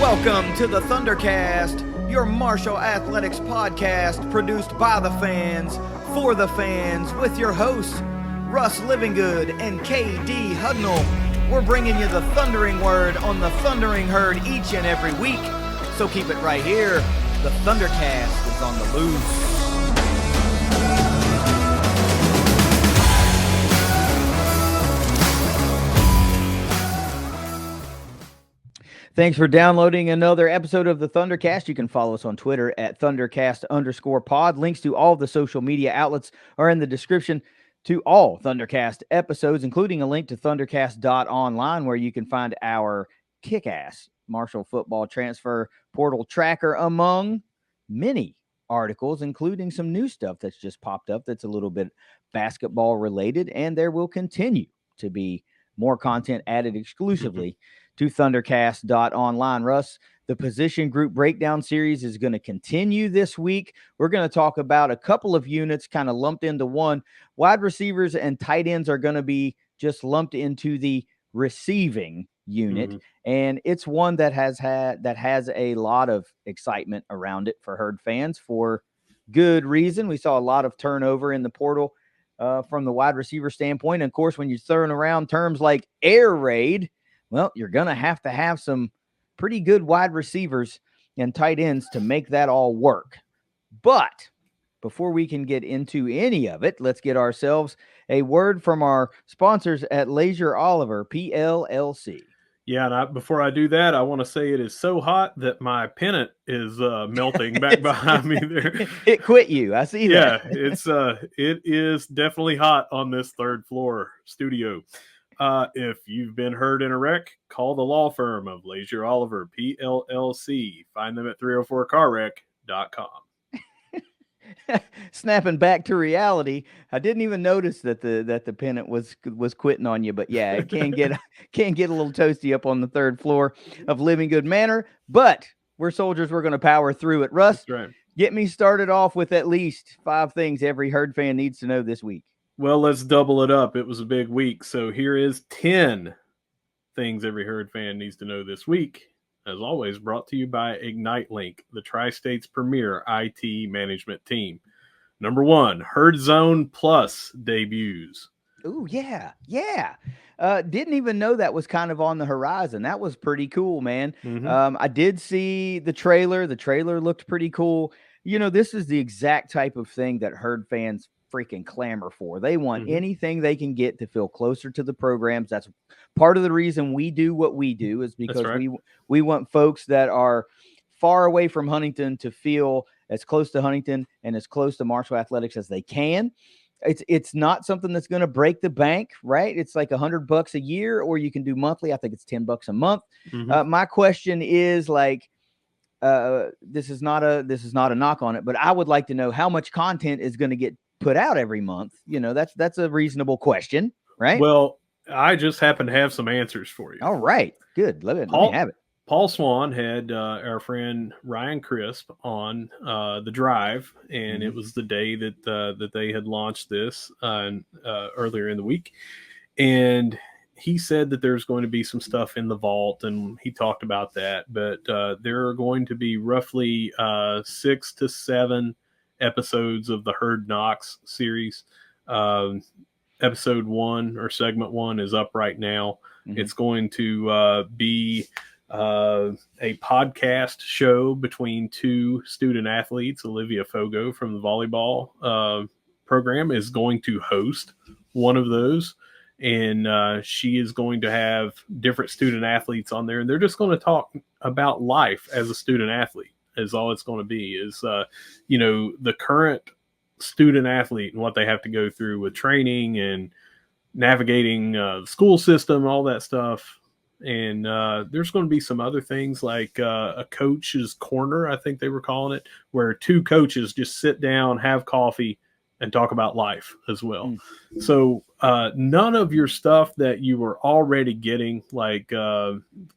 Welcome to the ThunderCast, your Marshall Athletics podcast produced by the fans, for the fans, with your hosts, Russ Livingood and KD Hudnall. We're bringing you the thundering word on the thundering herd each and every week, so keep it right here. The ThunderCast is on the loose. Thanks for downloading another episode of the ThunderCast. You can follow us on Twitter at ThunderCast_pod. Links to all the social media outlets are in the description to all ThunderCast episodes, including a link to ThunderCast.online, where you can find our kick-ass Marshall football transfer portal tracker, among many articles, including some new stuff that's just popped up that's a little bit basketball related, and there will continue to be more content added exclusively to ThunderCast.online. Russ, the position group breakdown series is going to continue this week. We're going to talk about a couple of units kind of lumped into one. Wide receivers and tight ends are going to be just lumped into the receiving unit. And it's one that has a lot of excitement around it for Herd fans for good reason. We saw a lot of turnover in the portal from the wide receiver standpoint. And of course, when you're throwing around terms like air raid, well, you're going to have some pretty good wide receivers and tight ends to make that all work. But before we can get into any of it, let's get ourselves a word from our sponsors at Leasure Oliver PLLC. Yeah, and before I do that, I want to say it is so hot that my pennant is melting back behind me there. It quit you. I see that. Yeah, it is definitely hot on this third floor studio. If you've been hurt in a wreck, call the law firm of Leasure Oliver PLLC. Find them at 304carwreck.com. Snapping back to reality, I didn't even notice that the pennant was quitting on you, but yeah, it can get a little toasty up on the third floor of Livingood Manor, but we're soldiers. We're going to power through it. Russ, that's right. Get me started off with at least 5 things every Herd fan needs to know this week. Well, let's double it up. It was a big week, so here is 10 things every Herd fan needs to know this week. As always, brought to you by Ignite Link, the Tri-State's premier IT management team. Number 1, Herd Zone Plus debuts. Oh, yeah. Didn't even know that was kind of on the horizon. That was pretty cool, man. I did see the trailer. The trailer looked pretty cool. You know, this is the exact type of thing that Herd fans freaking clamor for. They want anything they can get to feel closer to the programs. That's part of the reason we do what we do, is because we want folks that are far away from Huntington to feel as close to Huntington and as close to Marshall Athletics as they can. It's not something that's going to break the bank, right? It's like $100 a year, or you can do monthly. I think it's $10 a month. My question is, like, this is not a knock on it, but I would like to know how much content is going to get put out every month. You know, that's a reasonable question, right? Well, I just happen to have some answers for you. All right, good. Let me have it. Paul Swan had our friend Ryan Crisp on the drive, and it was the day that they had launched this earlier in the week, and he said that there's going to be some stuff in the vault, and he talked about that, but there are going to be roughly 6 to 7 episodes of the Herd Knocks series. Episode 1 or segment 1 is up right now. It's going to be a podcast show between 2 student athletes. Olivia Fogo from the volleyball program is going to host one of those, and she is going to have different student athletes on there, and they're just going to talk about life as a student athlete. Is all it's going to be, is the current student athlete and what they have to go through with training and navigating the school system, all that stuff. And there's going to be some other things like a coach's corner, I think they were calling it, where 2 coaches just sit down, have coffee, and talk about life as well. So none of your stuff that you were already getting, like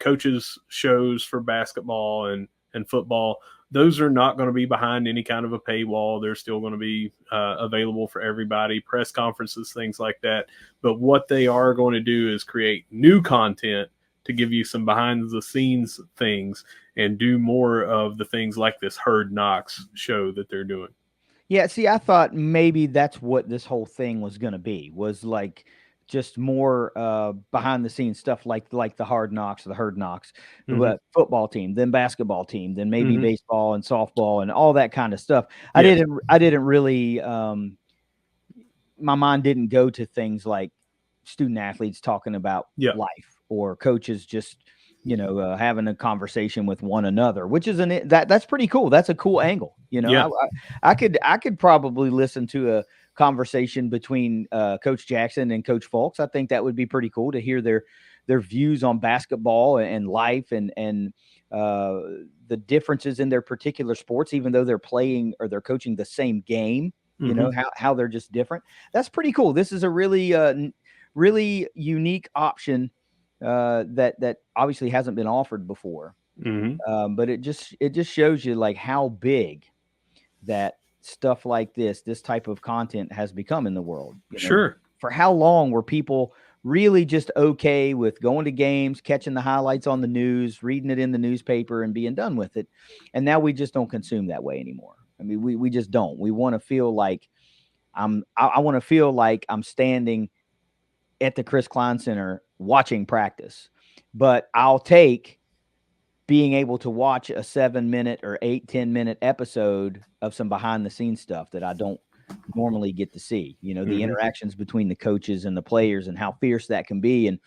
coaches shows for basketball and football, those are not going to be behind any kind of a paywall. They're still going to be available for everybody, press conferences, things like that. But what they are going to do is create new content to give you some behind the scenes things and do more of the things like this Hard Knocks show that they're doing. Yeah, see, I thought maybe that's what this whole thing was going to be, was like just more behind the scenes stuff like the Hard Knocks, the Herd Knocks, but football team, then basketball team, then maybe baseball and softball and all that kind of stuff. Yes. I didn't really my mind didn't go to things like student athletes talking about life or coaches just having a conversation with one another, which is that's pretty cool. That's a cool angle. I could probably listen to a conversation between Coach Jackson and Coach Fulks. I think that would be pretty cool to hear their views on basketball and life and the differences in their particular sports, even though they're playing or they're coaching the same game. How they're just different. That's pretty cool. This is a really unique option that obviously hasn't been offered before. But it just shows you like how big that stuff like this type of content has become in the world. Sure. For how long were people really just okay with going to games, catching the highlights on the news, reading it in the newspaper, and being done with it? And now we just don't consume that way anymore. I mean, we just don't. We want to feel like I want to feel like I'm standing at the Chris Klein Center watching practice, but I'll take being able to watch a 7-minute or 10-minute episode of some behind the scenes stuff that I don't normally get to see, the interactions between the coaches and the players and how fierce that can be. And,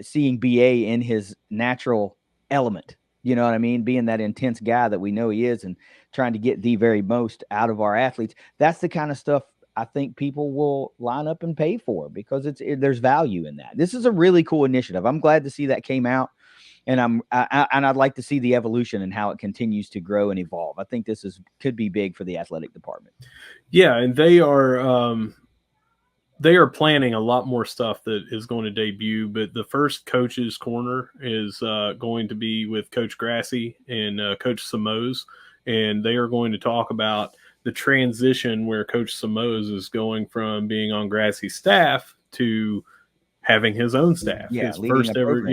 seeing BA in his natural element, you know what I mean? Being that intense guy that we know he is and trying to get the very most out of our athletes. That's the kind of stuff I think people will line up and pay for because there's value in that. This is a really cool initiative. I'm glad to see that came out, and I'd like to see the evolution and how it continues to grow and evolve. I think this could be big for the athletic department. Yeah, and they are planning a lot more stuff that is going to debut, but the first Coach's Corner is going to be with Coach Grassi and Coach Samoz, and they are going to talk about the transition where Coach Samoz is going from being on Grassi's staff to having his own staff. Yeah, his first ever.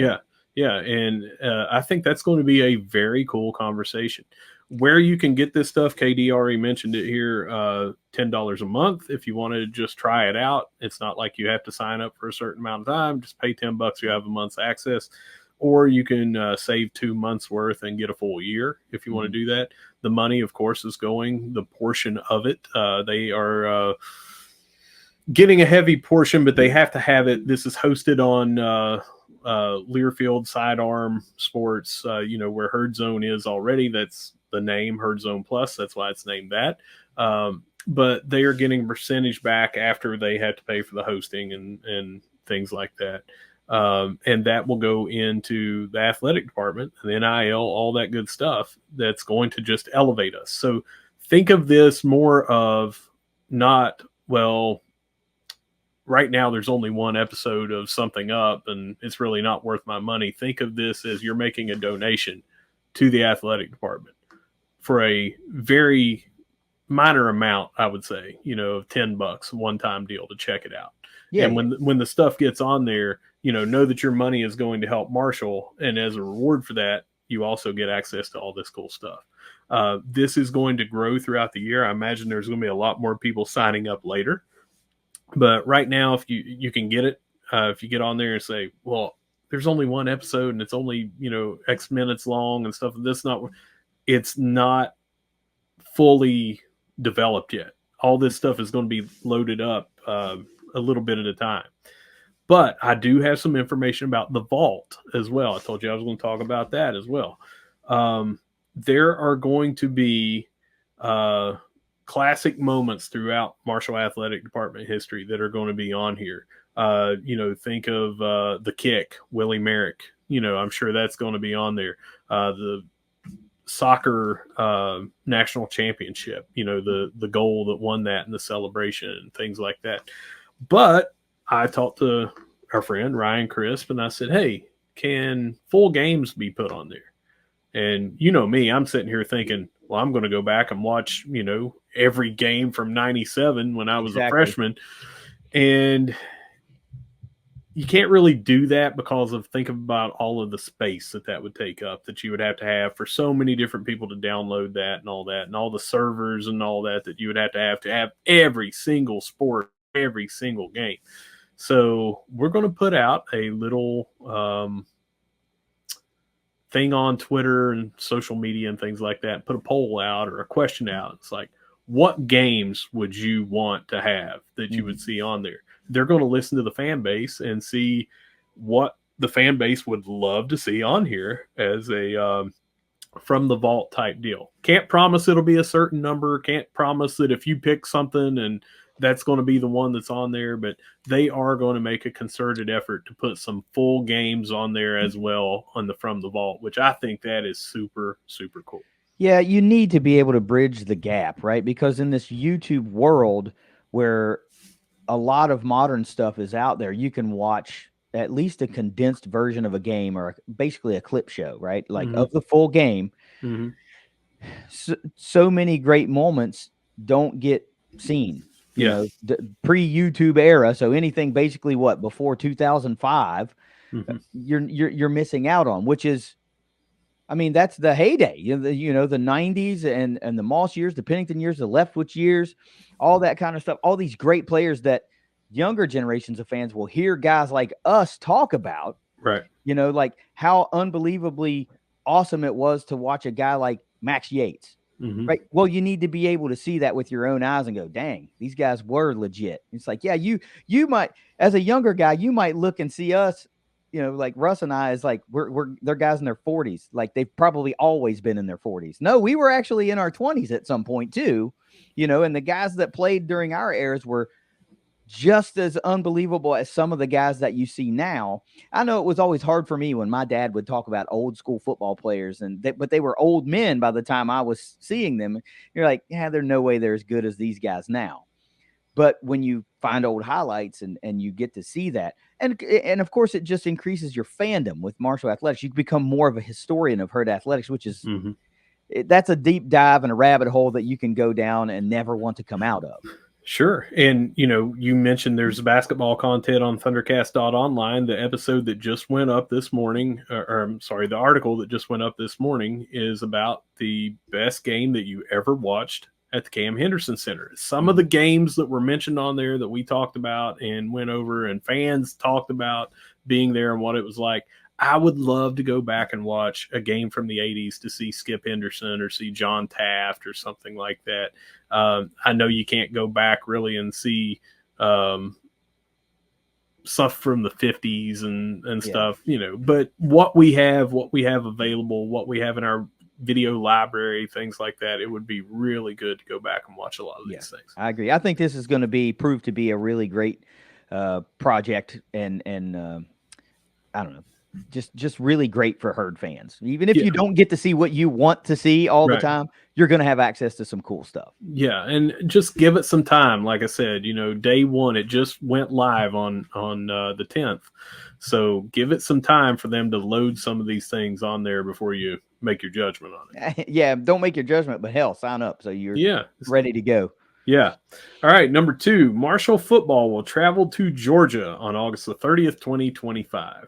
Yeah. And I think that's going to be a very cool conversation. Where you can get this stuff, KD already mentioned it here, $10 a month if you want to just try it out. It's not like you have to sign up for a certain amount of time. Just pay $10, you have a month's access. Or you can save 2 months worth and get a full year if you want to do that. The money, of course, is going, the portion of it. They are getting a heavy portion, but they have to have it. This is hosted on Learfield Sidearm Sports, where Herd Zone is already. That's the name, Herd Zone Plus. That's why it's named that. But they are getting a percentage back after they had to pay for the hosting and things like that. And that will go into the athletic department, the NIL, all that good stuff that's going to just elevate us. So think of this more of not, well, right now there's only one episode of something up and it's really not worth my money. Think of this as you're making a donation to the athletic department for a very minor amount, I would say, $10, one-time deal to check it out. Yeah, and when the stuff gets on there, know that your money is going to help Marshall. And as a reward for that, you also get access to all this cool stuff. This is going to grow throughout the year. I imagine there's going to be a lot more people signing up later. But right now, if you can get it, if you get on there and say, well, there's only one episode and it's only, X minutes long and stuff. It's not fully developed yet. All this stuff is going to be loaded up a little bit at a time. But I do have some information about the vault as well. I told you I was going to talk about that as well. There are going to be classic moments throughout Marshall Athletic Department history that are going to be on here. Think of the kick, Willie Merrick. I'm sure that's going to be on there. The soccer national championship, the goal that won that and the celebration and things like that. But I talked to our friend Ryan Crisp and I said, hey, can full games be put on there? And me, I'm sitting here thinking, well, I'm going to go back and watch, every game from 97 when I was a freshman. And you can't really do that because of think about all of the space that would take up, that you would have to have for so many different people to download that, and all the servers and all that you would have to have every single sport, every single game. So we're going to put out a little thing on Twitter and social media and things like that, put a poll out or a question out. It's like, what games would you want to have that you would see on there? They're going to listen to the fan base and see what the fan base would love to see on here as a from the vault type deal. Can't promise it'll be a certain number. Can't promise that if you pick something and that's going to be the one that's on there, but they are going to make a concerted effort to put some full games on there as well on the from the vault, which I think that is super, super cool. Yeah, you need to be able to bridge the gap, right? Because in this YouTube world where a lot of modern stuff is out there, you can watch at least a condensed version of a game or basically a clip show, right? Like of the full game. So many great moments don't get seen, you know, pre-YouTube era. So anything basically before 2005, you're missing out on, which is, I mean, that's the heyday, the 90s and the Moss years, the Pennington years, the Leftwich years, all that kind of stuff, all these great players that younger generations of fans will hear guys like us talk about, right? Like how unbelievably awesome it was to watch a guy like Max Yates, right? Well, you need to be able to see that with your own eyes and go, dang, these guys were legit. It's like, yeah, you might, as a younger guy, you might look and see us, like Russ and I is like, they're guys in their 40s. Like they've probably always been in their 40s. No, we were actually in our 20s at some point too, and the guys that played during our eras were just as unbelievable as some of the guys that you see now. I know it was always hard for me when my dad would talk about old school football players, but they were old men by the time I was seeing them. You're like, yeah, there's no way they're as good as these guys now. But when you find old highlights and you get to see that, and of course, it just increases your fandom with martial athletics. You become more of a historian of herd athletics, which is that's a deep dive and a rabbit hole that you can go down and never want to come out of. Sure. And, you mentioned there's basketball content on ThunderCast.online. The episode that just went up this morning, the article that just went up this morning is about the best game that you ever watched at the Cam Henderson Center. Some of the games that were mentioned on there that we talked about and went over and fans talked about being there and what it was like. I would love to go back and watch a game from the 80s to see Skip Henderson or see John Taft or something like that. I know you can't go back really and see stuff from the 50s and stuff, but what we have available, what we have in our video library, things like that, it would be really good to go back and watch a lot of these things. I agree. I think this is going to prove to be a really great project and I don't know, just really great for herd fans. Even if you don't get to see what you want to see all the time, you're going to have access to some cool stuff. Yeah, and just give it some time. Like I said, day one, it just went live on the 10th. So give it some time for them to load some of these things on there before you make your judgment on it. Yeah, don't make your judgment, but hell, sign up so you're ready to go. Yeah. All right, number 2, Marshall football will travel to Georgia on August the 30th, 2025.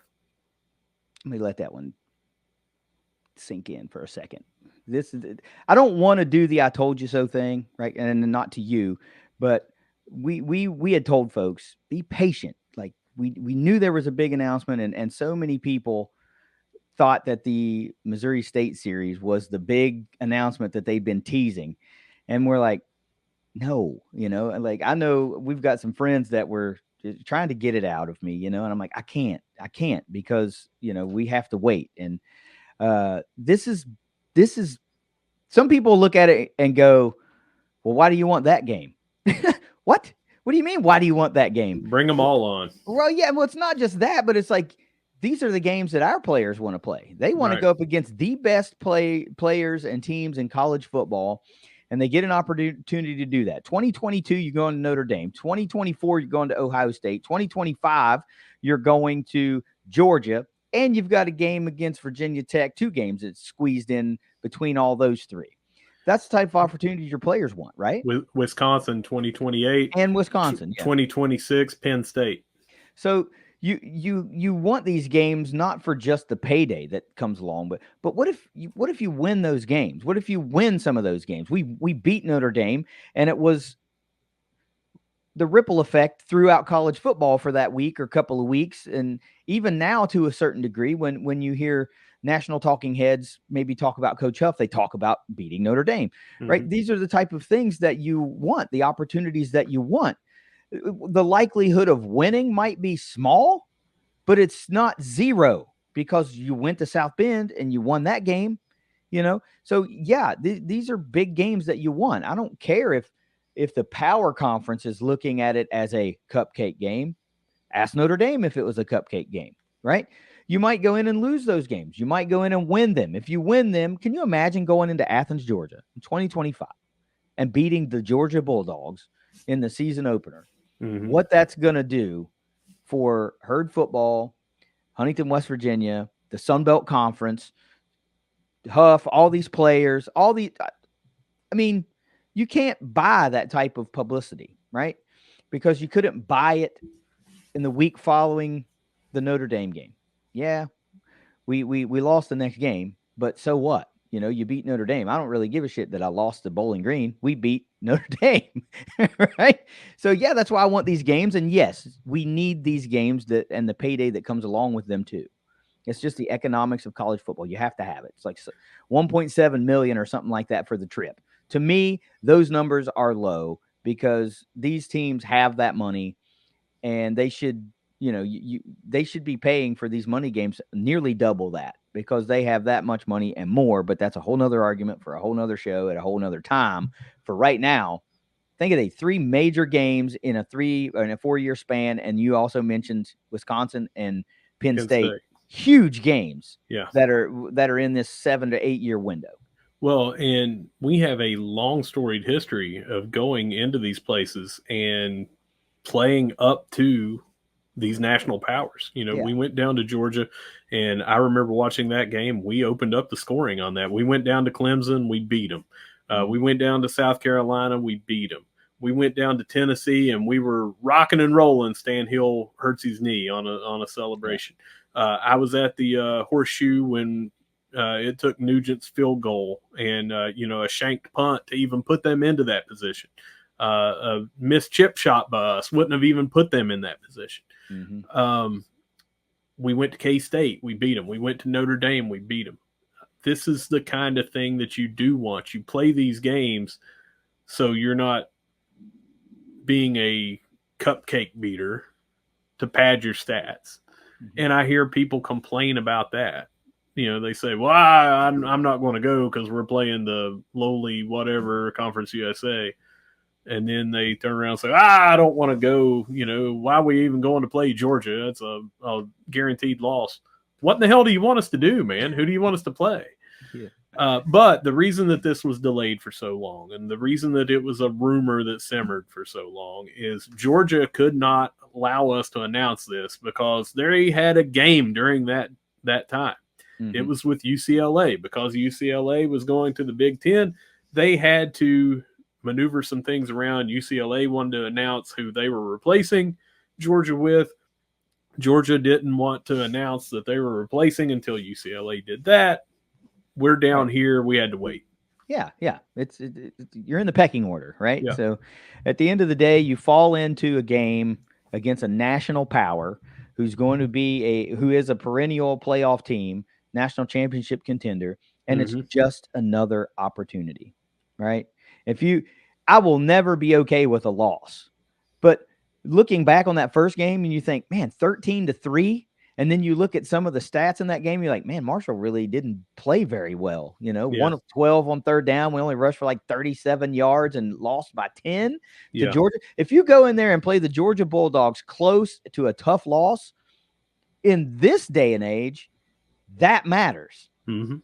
Let me let that one sink in for a second. I don't want to do the "I told you so" thing, right? And not to you, but we had told folks, be patient. Like we knew there was a big announcement, and so many people thought that the Missouri State series was the big announcement that they'd been teasing, and we're like, no, like I know we've got some friends that were trying to get it out of me, and I'm like, I can't because, we have to wait. And this is some people look at it and go, well, why do you want that game? What do you mean? Why do you want that game? Bring them all on. Well, yeah, well, it's not just that, but it's like, these are the games that our players want to play. They want to go up against the best players and teams in college football. And they get an opportunity to do that. 2022, you're going to Notre Dame. 2024, you're going to Ohio State. 2025, you're going to Georgia. And you've got a game against Virginia Tech, 2 games that's squeezed in between all those 3. That's the type of opportunities your players want, right? With Wisconsin, 2028. And Wisconsin. 2026, Penn State. So you want these games not for just the payday that comes along, but what if you win those games? What if you win some of those games? We beat Notre Dame, and it was the ripple effect throughout college football for that week or couple of weeks, and even now to a certain degree, when you hear national talking heads maybe talk about Coach Huff, they talk about beating Notre Dame, right? These are the type of things that you want, the opportunities that you want. The likelihood of winning might be small, but it's not zero because you went to South Bend and you won that game, So yeah, these are big games that you won. I don't care if the power conference is looking at it as a cupcake game. Ask Notre Dame if it was a cupcake game, right? You might go in and lose those games. You might go in and win them. If you win them, can you imagine going into Athens, Georgia in 2025 and beating the Georgia Bulldogs in the season opener? What that's going to do for Herd football, Huntington, West Virginia, the Sun Belt Conference, Huff, all these players, you can't buy that type of publicity, right? Because you couldn't buy it in the week following the Notre Dame game. Yeah, we lost the next game, but so what? You beat Notre Dame. I don't really give a shit that I lost to Bowling Green. We beat Notre Dame, right? So yeah, that's why I want these games. And yes, we need these games and the payday that comes along with them too. It's just the economics of college football. You have to have it. It's like 1.7 million or something like that for the trip. To me, those numbers are low because these teams have that money, and they should, they should be paying for these money games nearly double that because they have that much money and more. But that's a whole nother argument for a whole nother show at a whole nother time. For right now, think of 3 major games in a 4-year span, and you also mentioned Wisconsin and Penn State. Huge games, that are in this 7 to 8 year window. Well, and we have a long storied history of going into these places and playing up to these national powers. We went down to Georgia, and I remember watching that game. We opened up the scoring on that. We went down to Clemson, we beat them. We went down to South Carolina, we beat them. We went down to Tennessee, and we were rocking and rolling. Stan Hill hurts his knee on a celebration. I was at the Horseshoe when it took Nugent's field goal and a shanked punt to even put them into that position. A missed chip shot by us wouldn't have even put them in that position. We went to K-State, we beat them. We went to Notre Dame, we beat them. This is the kind of thing that you do want. You play these games so you're not being a cupcake beater to pad your stats. And I hear people complain about that. They say, well, I'm not going to go because we're playing the lowly whatever Conference USA. And then they turn around and say, I don't want to go. Why are we even going to play Georgia? That's a guaranteed loss. What in the hell do you want us to do, man? Who do you want us to play? Yeah. But the reason that this was delayed for so long, and the reason that it was a rumor that simmered for so long, is Georgia could not allow us to announce this because they had a game during that time. It was with UCLA. Because UCLA was going to the Big Ten, they had to maneuver some things around. UCLA wanted to announce who they were replacing Georgia with. Georgia didn't want to announce that they were replacing until UCLA did that. We're down here. We had to wait. Yeah. You're in the pecking order, right? Yeah. So at the end of the day, you fall into a game against a national power who is a perennial playoff team, national championship contender, and it's just another opportunity, right? I will never be okay with a loss, but looking back on that first game and you think, man, 13-3. And then you look at some of the stats in that game, you're like, man, Marshall really didn't play very well. 1 of 12 on third down. We only rushed for like 37 yards and lost by 10 to Georgia. If you go in there and play the Georgia Bulldogs close to a tough loss in this day and age, that matters.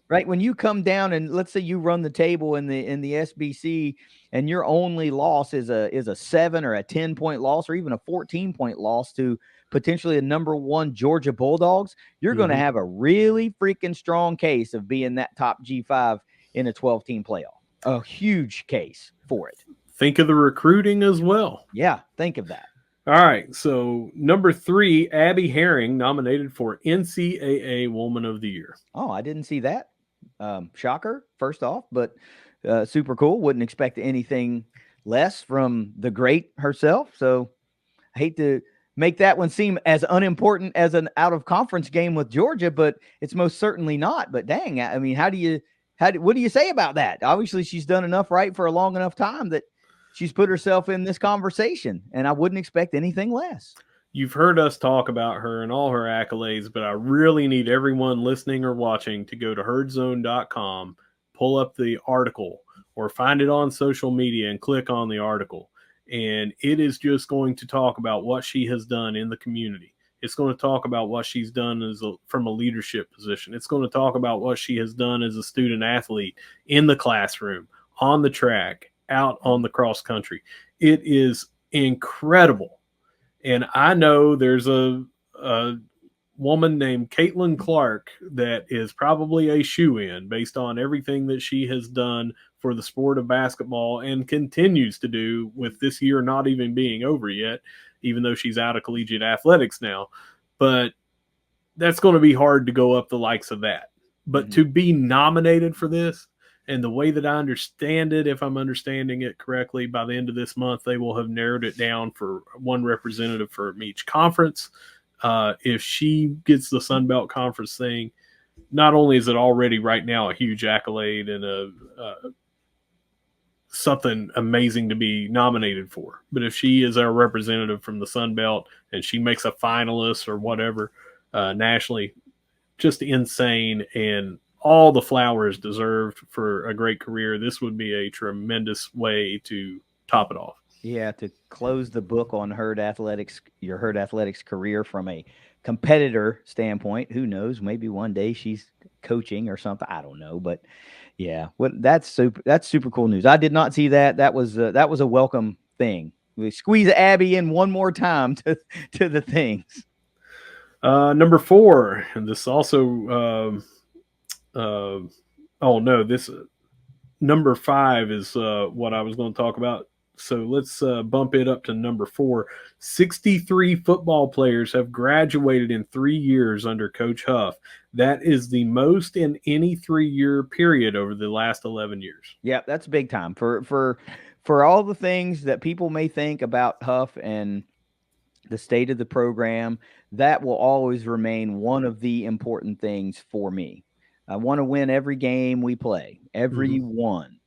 Right? When you come down and let's say you run the table in the SBC and your only loss is a 7 or a 10-point loss or even a 14-point loss to potentially a number 1 Georgia Bulldogs, you're going to have a really freaking strong case of being that top G5 in a 12-team playoff. A huge case for it. Think of the recruiting as well. Yeah, think of that. All right. So number 3, Abby Herring, nominated for NCAA Woman of the Year. Oh, I didn't see that. Shocker, first off, but super cool. Wouldn't expect anything less from the great herself. So I hate to make that one seem as unimportant as an out of conference game with Georgia, but it's most certainly not. But dang, I mean, what do you say about that? Obviously, she's done enough right for a long enough time that she's put herself in this conversation, and I wouldn't expect anything less. You've heard us talk about her and all her accolades, but I really need everyone listening or watching to go to herdzone.com, pull up the article, or find it on social media and click on the article. And it is just going to talk about what she has done in the community. It's going to talk about what she's done from a leadership position. It's going to talk about what she has done as a student athlete in the classroom, on the track, out on the cross country. It is incredible. And I know there's a woman named Caitlin Clark that is probably a shoe-in based on everything that she has done for the sport of basketball and continues to do, with this year not even being over yet, even though she's out of collegiate athletics now. But that's going to be hard to go up the likes of that. But to be nominated for this, and the way that I understand it, if I'm understanding it correctly, by the end of this month, they will have narrowed it down for one representative from each conference. If she gets the Sun Belt Conference thing, not only is it already right now a huge accolade and something amazing to be nominated for, but if she is our representative from the Sun Belt and she makes a finalist or whatever nationally, just insane, and all the flowers deserved for a great career. This would be a tremendous way to top it off. Yeah, to close the book on your herd athletics career from a competitor standpoint. Who knows? Maybe one day she's coaching or something. I don't know, but yeah, that's super cool news. I did not see that. That was a welcome thing. We squeeze Abby in one more time to the things. Number 4, and this also. Oh no, this number 5 is what I was going to talk about. So let's bump it up to number 4. 63 football players have graduated in 3 years under Coach Huff. That is the most in any 3-year period over the last 11 years. Yeah, that's big time for all the things that people may think about Huff and the state of the program. That will always remain one of the important things for me. I want to win every game we play, every one.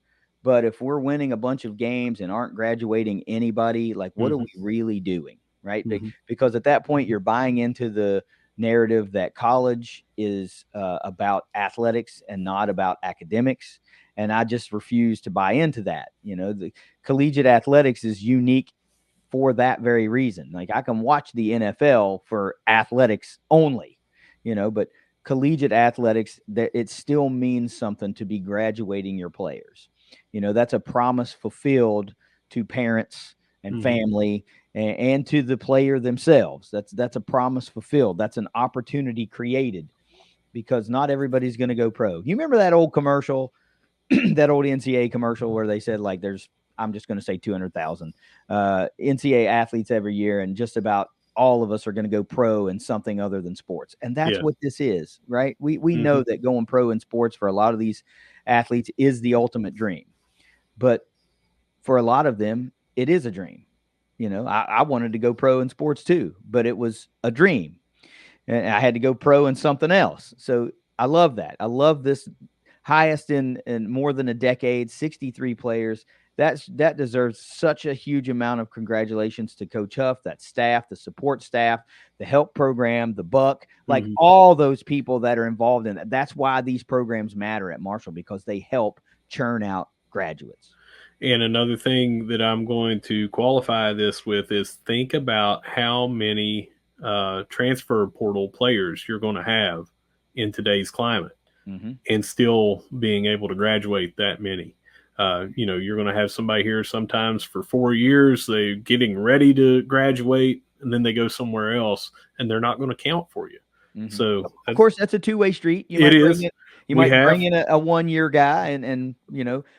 But if we're winning a bunch of games and aren't graduating anybody, like what are we really doing, right? Because at that point, you're buying into the narrative that college is about athletics and not about academics. And I just refuse to buy into that. You know, the collegiate athletics is unique for that very reason. Like I can watch the NFL for athletics only, but collegiate athletics, that it still means something to be graduating your players. That's a promise fulfilled to parents and family and to the player themselves. That's a promise fulfilled. That's an opportunity created, because not everybody's going to go pro. You remember that old commercial, that old NCAA commercial where they said, like, I'm just going to say 200,000 NCAA athletes every year, and just about all of us are going to go pro in something other than sports. And that's what this is, right? We know that going pro in sports for a lot of these athletes is the ultimate dream. But for a lot of them, it is a dream. I wanted to go pro in sports too, but it was a dream. And I had to go pro in something else. So I love that. I love this highest in more than a decade, 63 players. That deserves such a huge amount of congratulations to Coach Huff, that staff, the support staff, the help program, the Buck, like all those people that are involved in that. That's why these programs matter at Marshall, because they help churn out graduates. And another thing that I'm going to qualify this with is think about how many transfer portal players you're going to have in today's climate, and still being able to graduate that many. You're going to have somebody here sometimes for 4 years, they're getting ready to graduate, and then they go somewhere else, and they're not going to count for you. So, of course, that's a two-way street. It is. He We might bring have. in a 1-year guy and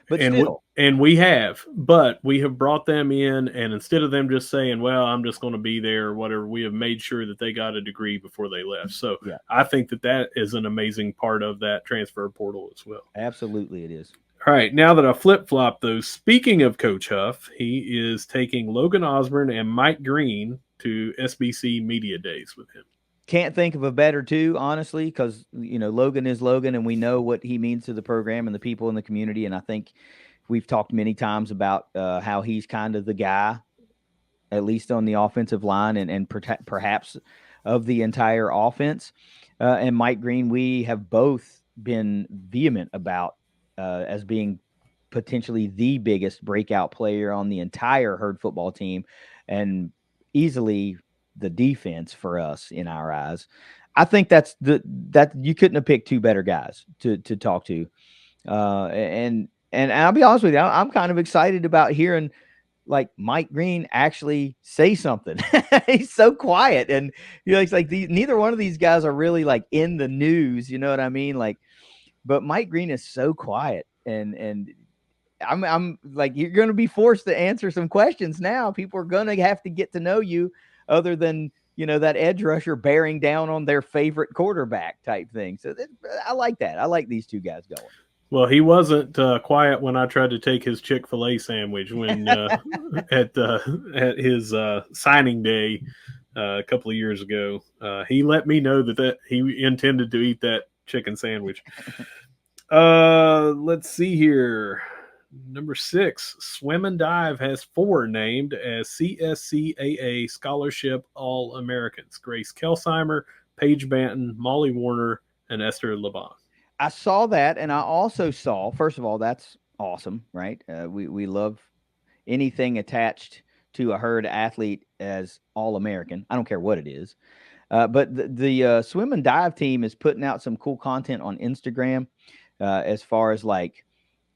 but still. We have, but we have brought them in, and instead of them just saying, well, I'm just going to be there or whatever, we have made sure that they got a degree before they left. So Yeah. I think that is an amazing part of that transfer portal as well. Absolutely it is. All right, now that I flip-flop those, speaking of Coach Huff, he is taking Logan Osborne and Mike Green to SBC Media Days with him. Can't think of a better two, honestly, because Logan is Logan, and we know what he means to the program and the people in the community. And I think we've talked many times about how he's kind of the guy, at least on the offensive line, and perhaps of the entire offense. And Mike Green, we have both been vehement about as being potentially the biggest breakout player on the entire Herd football team, and easily the defense for us in our eyes. I think that you couldn't have picked two better guys to talk to. And I'll be honest with you, I'm kind of excited about hearing like Mike Green actually say something. He's so quiet, and it's like neither one of these guys are really like in the news. You know what I mean? Like, but Mike Green is so quiet, and I'm like, you're going to be forced to answer some questions now. People are going to have to get to know you, other than that edge rusher bearing down on their favorite quarterback type thing. So I like that. I like these two guys going. Well, he wasn't quiet when I tried to take his Chick-fil-A sandwich when at his signing day a couple of years ago. He let me know that he intended to eat that chicken sandwich. Let's see here. Number 6, Swim and Dive has 4 named as CSCAA Scholarship All-Americans. Grace Kelsheimer, Paige Banton, Molly Warner, and Esther Laban. I saw that, and I also saw, first of all, that's awesome, right? We love anything attached to a Herd athlete as All-American. I don't care what it is. But the Swim and Dive team is putting out some cool content on Instagram as far as like,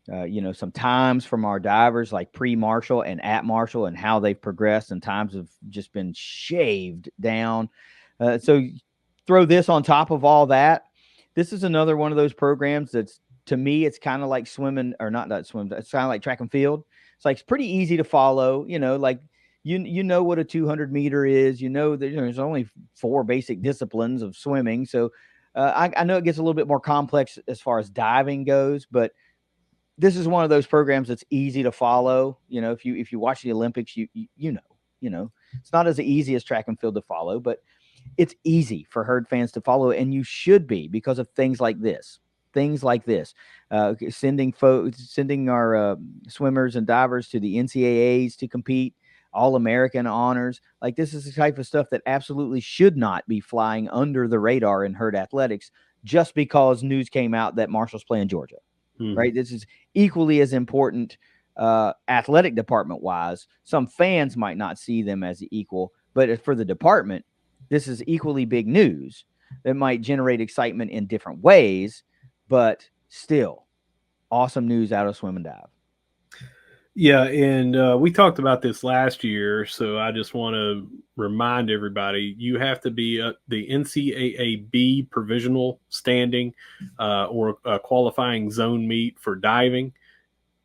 some times from our divers, like pre-Marshall and at Marshall, and how they've progressed, and times have just been shaved down. So throw this on top of all that. This is another one of those programs that's, to me, it's kind of like swimming, or not swim. It's kind of like track and field. It's like, it's pretty easy to follow, like you know what a 200 meter is, that there's only 4 basic disciplines of swimming. So I know it gets a little bit more complex as far as diving goes, but this is one of those programs that's easy to follow. If you watch the Olympics, you know, it's not as easy as track and field to follow, but it's easy for Herd fans to follow, and you should be, because of things like this. Sending our swimmers and divers to the NCAAs to compete, All-American honors. Like, this is the type of stuff that absolutely should not be flying under the radar in Herd athletics just because news came out that Marshall's playing Georgia. Right? This is equally as important athletic department wise. Some fans might not see them as equal, but for the department, this is equally big news that might generate excitement in different ways, but still awesome news out of Swim and Dive. Yeah, and we talked about this last year, so I just want to remind everybody, you have to be the NCAA B provisional standing or a qualifying zone meet for diving,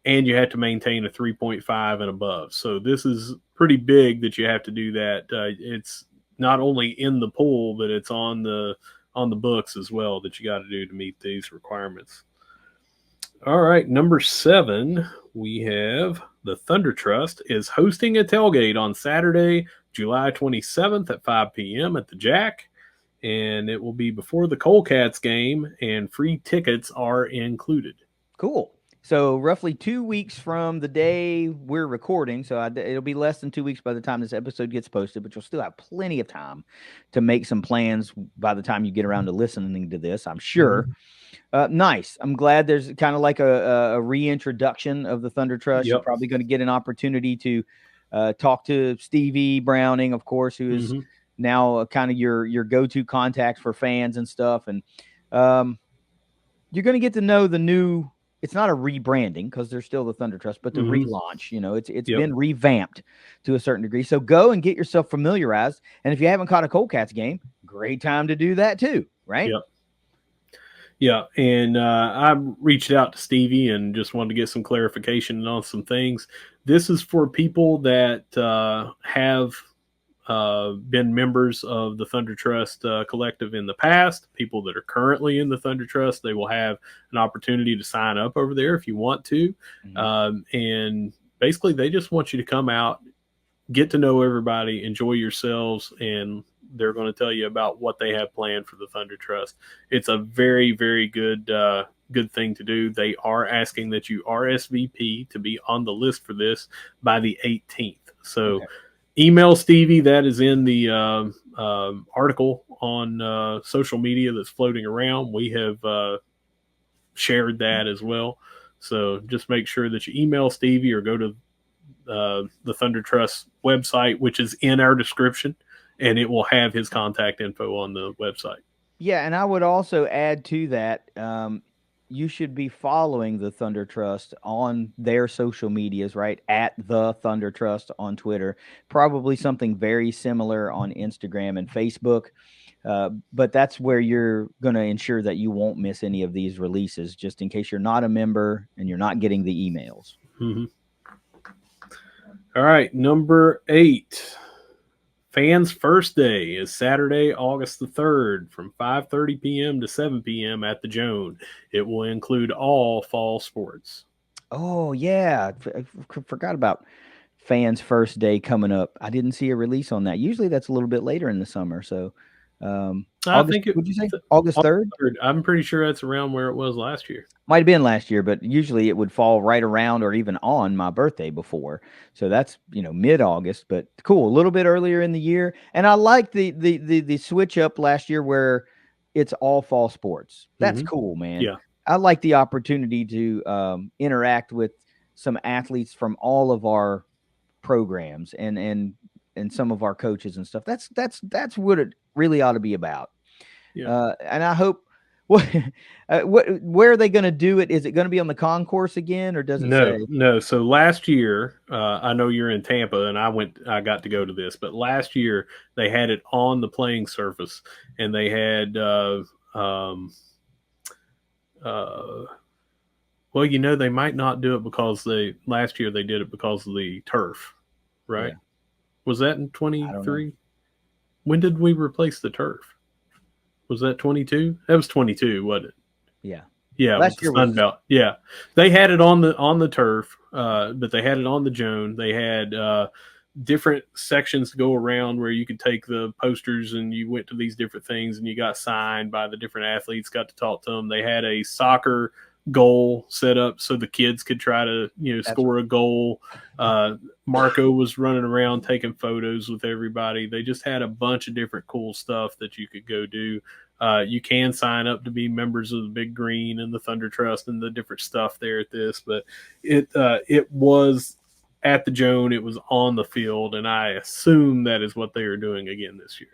and you have to maintain a 3.5 and above. So this is pretty big that you have to do that. It's not only in the pool, but it's on the books as well that you got to do to meet these requirements. All right, number 7, we have the Thunder Trust is hosting a tailgate on Saturday, July 27th at 5 p.m. at the Jack, and it will be before the Colecats game, and free tickets are included. Cool. So roughly 2 weeks from the day we're recording, so it'll be less than 2 weeks by the time this episode gets posted, but you'll still have plenty of time to make some plans by the time you get around to listening to this, I'm sure. Mm-hmm. Nice. I'm glad there's kind of like a reintroduction of the Thunder Trust. Yep. You're probably going to get an opportunity to talk to Stevie Browning, of course, who is now kind of your go-to contact for fans and stuff. And you're going to get to know the new. It's not a rebranding because there's still the Thunder Trust, but the relaunch. It's been revamped to a certain degree. So go and get yourself familiarized. And if you haven't caught a Colecats game, great time to do that too, right? Yep. Yeah, and I reached out to Stevie and just wanted to get some clarification on some things. This is for people that have been members of the Thunder Trust collective in the past, people that are currently in the Thunder Trust. They will have an opportunity to sign up over there if you want to. Mhm. And basically, they just want you to come out, get to know everybody, enjoy yourselves, and they're going to tell you about what they have planned for the Thunder Trust. It's a very, very good thing to do. They are asking that you RSVP to be on the list for this by the 18th. So Okay. email Stevie. That is in the article on social media that's floating around. We have shared that as well. So just make sure that you email Stevie or go to the Thunder Trust website, which is in our description, and it will have his contact info on the website. Yeah, and I would also add to that, you should be following the Thunder Trust on their social medias, right? At the Thunder Trust on Twitter, probably something very similar on Instagram and Facebook. But that's where you're going to ensure that you won't miss any of these releases, just in case you're not a member and you're not getting the emails. Mm-hmm. All right, number 8. Fans First Day is Saturday, August the 3rd from 5:30 p.m. to 7 p.m. at the Joan. It will include all fall sports. Oh yeah, forgot about Fans First Day coming up. I didn't see a release on that. Usually that's a little bit later in the summer. So I August, think it, would you say August 3rd? I'm pretty sure that's around where it was last year. Might have been last year, but usually it would fall right around or even on my birthday before. So that's, mid-August, but cool, a little bit earlier in the year. And I like the switch up last year where it's all fall sports. That's Mm-hmm. cool, man. Yeah. I like the opportunity to interact with some athletes from all of our programs and some of our coaches and stuff. That's what it really ought to be about. Yeah. And I hope what where are they going to do it? Is it going to be on the concourse again, or does it No, say? no. So last year, I know you're in Tampa, and I got to go to this, but last year they had it on the playing surface, and they had, uh, well, they might not do it because last year they did it because of the turf, right? Yeah, Was that in I don't know. 23? When did we replace the turf? Was that 22? That was 22, wasn't it? Yeah, Yeah, with last the year Sun was Belt. Yeah, they had it on the turf, but they had it on the Joan. They had different sections to go around where you could take the posters and you went to these different things and you got signed by the different athletes. Got to talk to them. They had a soccer goal set up so the kids could try to that's score a goal. Marco was running around taking photos with everybody. They just had a bunch of different cool stuff that you could go do. You can sign up to be members of the Big Green and the Thunder Trust and the different stuff there at this, but it was at the Joan. It was on the field, and I assume that is what they are doing again this year.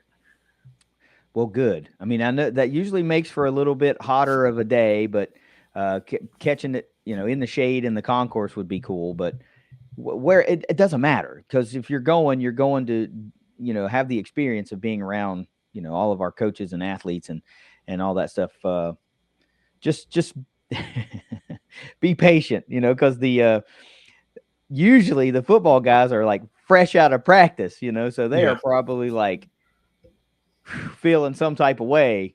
well, good. I mean, I know that usually makes for a little bit hotter of a day, but catching it, in the shade in the concourse would be cool. But where it doesn't matter, because if you're going to, have the experience of being around, all of our coaches and athletes and all that stuff. Just be patient, because the usually the football guys are like fresh out of practice, so they are Yeah, probably like feeling some type of way.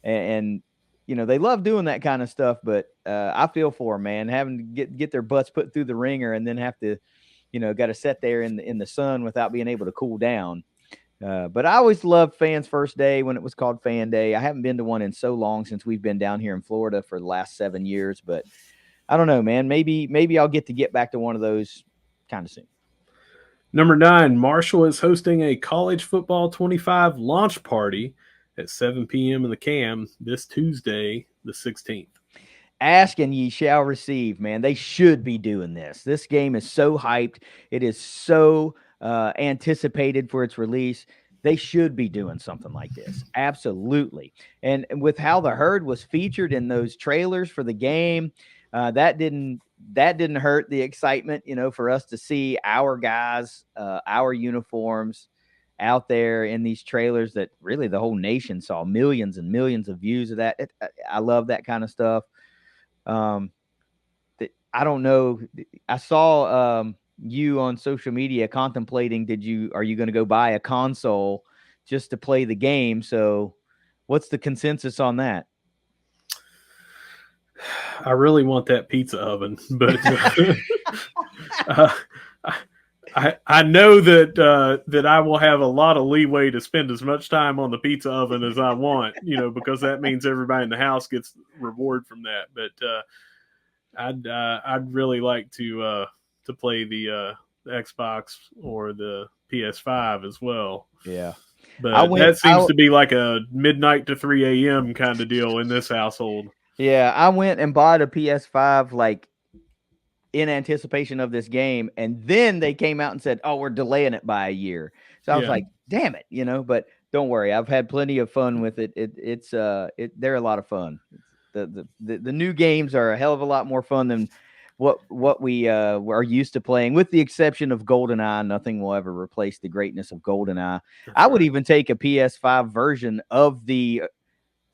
And they love doing that kind of stuff, but I feel for them, man, having to get their butts put through the ringer and then have to, got to sit there in the sun without being able to cool down. But I always loved Fans First Day when it was called Fan Day. I haven't been to one in so long since we've been down here in Florida for the last 7 years, but I don't know, man. Maybe I'll get back to one of those kind of soon. Number 9, Marshall is hosting a college football 25 launch party at 7 p.m. in the Cam this Tuesday, the 16th. Ask and ye shall receive, man. They should be doing this. This game is so hyped. It is so anticipated for its release. They should be doing something like this. Absolutely. And with how the herd was featured in those trailers for the game, that didn't hurt the excitement, for us to see our guys, our uniforms out there in these trailers that really the whole nation saw, millions and millions of views of that. I love that kind of stuff. I don't know. I saw you on social media contemplating. Are you going to go buy a console just to play the game? So, what's the consensus on that? I really want that pizza oven, but I know that I will have a lot of leeway to spend as much time on the pizza oven as I want, because that means everybody in the house gets reward from that. But I'd really like to play the Xbox or the PS5 as well. Yeah, but that seems to be like a midnight to 3 a.m. kind of deal in this household. Yeah, I went and bought a PS5 like in anticipation of this game, and then they came out and said, "Oh, we're delaying it by a year." So I was like, "Damn it," But don't worry, I've had plenty of fun with it. They're a lot of fun. The new games are a hell of a lot more fun than what we are used to playing, with the exception of GoldenEye. Nothing will ever replace the greatness of GoldenEye. I would even take a PS5 version of the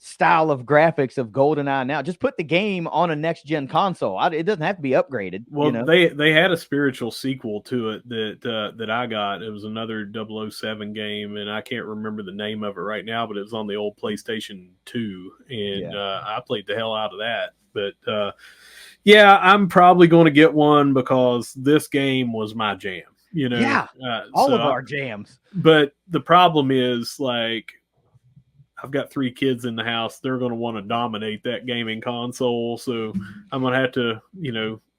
style of graphics of GoldenEye now. Just put the game on a next gen console. It doesn't have to be upgraded. Well, they had a spiritual sequel to it that I got. It was another 007 game, and I can't remember the name of it right now, but it was on the old PlayStation 2, and I played the hell out of that. But I'm probably going to get one because this game was my jam. All of our jams. But the problem is, like, I've got 3 kids in the house. They're going to want to dominate that gaming console. So I'm going to have to,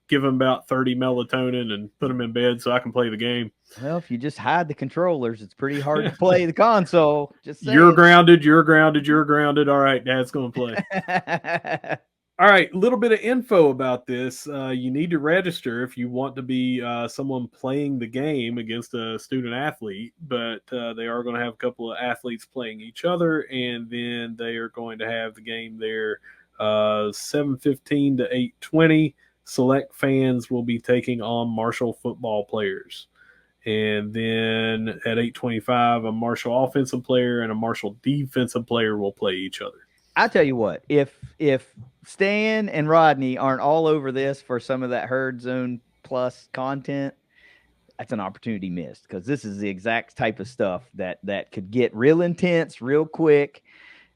give them about 30 melatonin and put them in bed so I can play the game. Well, if you just hide the controllers, it's pretty hard to play the console. Just saying. You're grounded. All right, Dad's going to play. All right, a little bit of info about this. You need to register if you want to be someone playing the game against a student athlete, but they are going to have a couple of athletes playing each other, and then they are going to have the game there 7:15 to 8:20. Select fans will be taking on Marshall football players. And then at 8:25, a Marshall offensive player and a Marshall defensive player will play each other. I tell you what, if Stan and Rodney aren't all over this for some of that Herd Zone Plus content, that's an opportunity missed, because this is the exact type of stuff that could get real intense real quick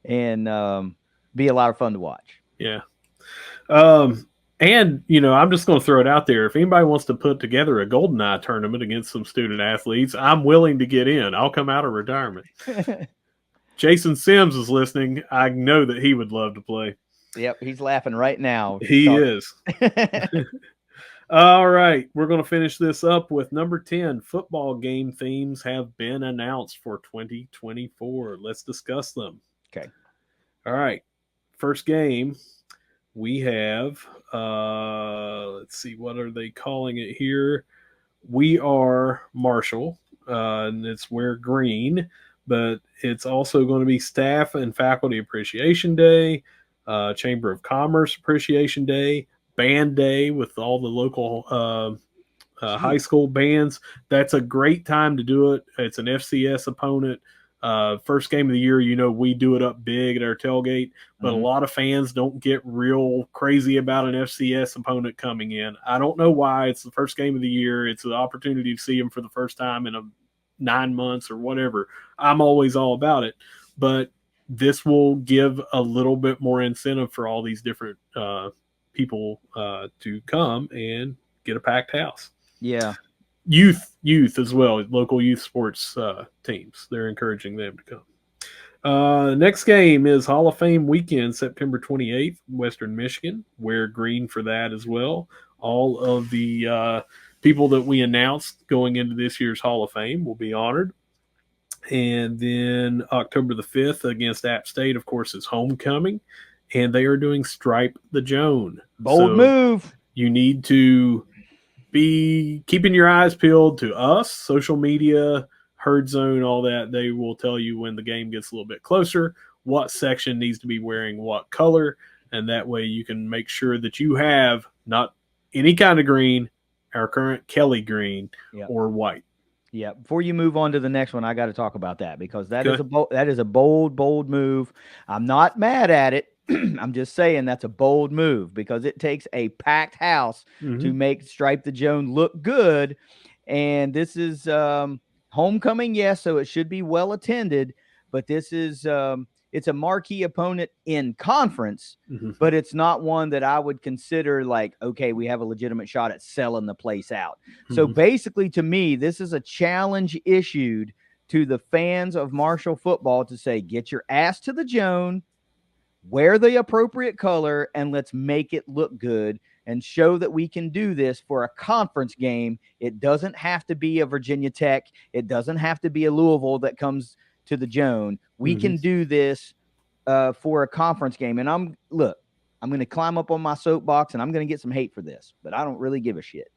and be a lot of fun to watch. Yeah. And, I'm just going to throw it out there. If anybody wants to put together a GoldenEye tournament against some student athletes, I'm willing to get in. I'll come out of retirement. Jason Sims is listening. I know that he would love to play. Yep, he's laughing right now. He is. All right, we're going to finish this up with number 10. Football game themes have been announced for 2024. Let's discuss them. Okay. All right. First game, we have, let's see, what are they calling it here? We Are Marshall, and it's Wear Green. But it's also going to be Staff and Faculty Appreciation Day, Chamber of Commerce Appreciation Day, Band Day with all the local high school bands. That's a great time to do it. It's an FCS opponent. First game of the year, we do it up big at our tailgate, but a lot of fans don't get real crazy about an FCS opponent coming in. I don't know why. It's the first game of the year. It's an opportunity to see them for the first time in 9 months or whatever. I'm always all about it, but this will give a little bit more incentive for all these different people to come and get a packed house. Yeah. Youth as well. Local youth sports teams. They're encouraging them to come. Next game is Hall of Fame weekend, September 28th, Western Michigan. Wear green for that as well. All of the people that we announced going into this year's Hall of Fame will be honored. And then October the 5th against App State, of course, is homecoming. And they are doing Stripe the Joan. Bold move. You need to be keeping your eyes peeled to us, social media, Herd Zone, all that. They will tell you when the game gets a little bit closer, what section needs to be wearing what color. And that way you can make sure that you have not any kind of green, our current Kelly green, or white. Yeah. Before you move on to the next one, I got to talk about that because that is Okay. a bold move. I'm not mad at it. I'm just saying that's a bold move because it takes a packed house to Mm-hmm. make Stripe the Joan look good. And this is homecoming, yes, so it should be well attended. But this is it's a marquee opponent in conference, Mm-hmm. but it's not one that I would consider like, okay, we have a legitimate shot at selling the place out. So Mm-hmm. basically, to me, this is a challenge issued to the fans of Marshall football to say, get your ass to the Joan, wear the appropriate color, and let's make it look good and show that we can do this for a conference game. It doesn't have to be a Virginia Tech. It doesn't have to be a Louisville that comes to the Joan. We Mm-hmm. can do this for a conference game. And I'm going to climb up on my soapbox and I'm going to get some hate for this, but I don't really give a shit.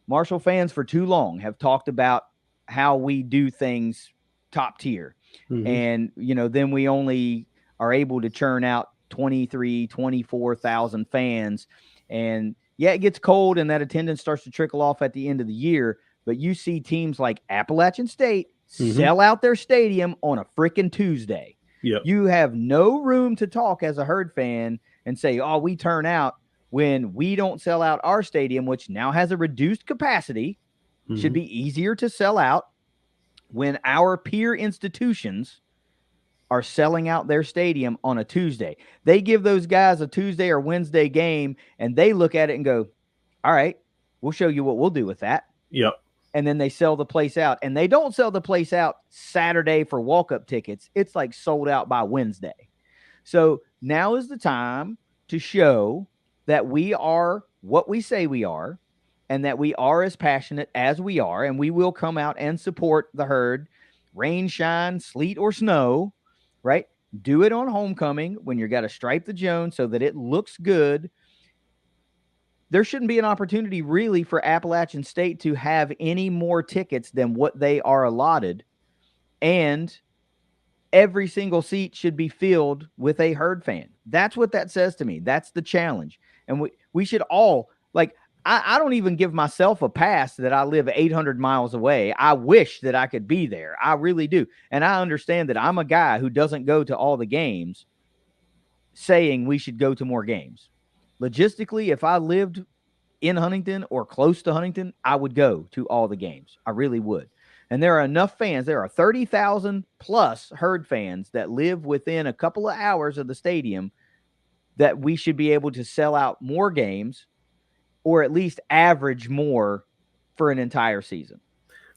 Marshall fans for too long have talked about how we do things top tier. Mm-hmm. And, then we only are able to churn out 24,000 fans. And yeah, it gets cold and that attendance starts to trickle off at the end of the year. But you see teams like Appalachian State sell out their stadium on a freaking Tuesday. Yep. You have no room to talk as a Herd fan and say, oh, we turn out when we don't sell out our stadium, which now has a reduced capacity. Mm-hmm. Should be easier to sell out when our peer institutions are selling out their stadium on a Tuesday. They give those guys a Tuesday or Wednesday game, and they look at it and go, all right, we'll show you what we'll do with that. Yep. And then they sell the place out. And they don't sell the place out Saturday for walk-up tickets. It's like sold out by Wednesday. So now is the time to show that we are what we say we are and that we are as passionate as we are. And we will come out and support the Herd, rain, shine, sleet, or snow, right? Do it on homecoming when you've got to stripe the Joan so that it looks good. There shouldn't be an opportunity really for Appalachian State to have any more tickets than what they are allotted. And every single seat should be filled with a Herd fan. That's what that says to me. That's the challenge. And we should all, like, I don't even give myself a pass that I live 800 miles away. I wish that I could be there. I really do. And I understand that I'm a guy who doesn't go to all the games saying we should go to more games. Logistically, if I lived in Huntington or close to Huntington, I would go to all the games. I really would. And there are enough fans. There are 30,000 plus Herd fans that live within a couple of hours of the stadium that we should be able to sell out more games or at least average more for an entire season.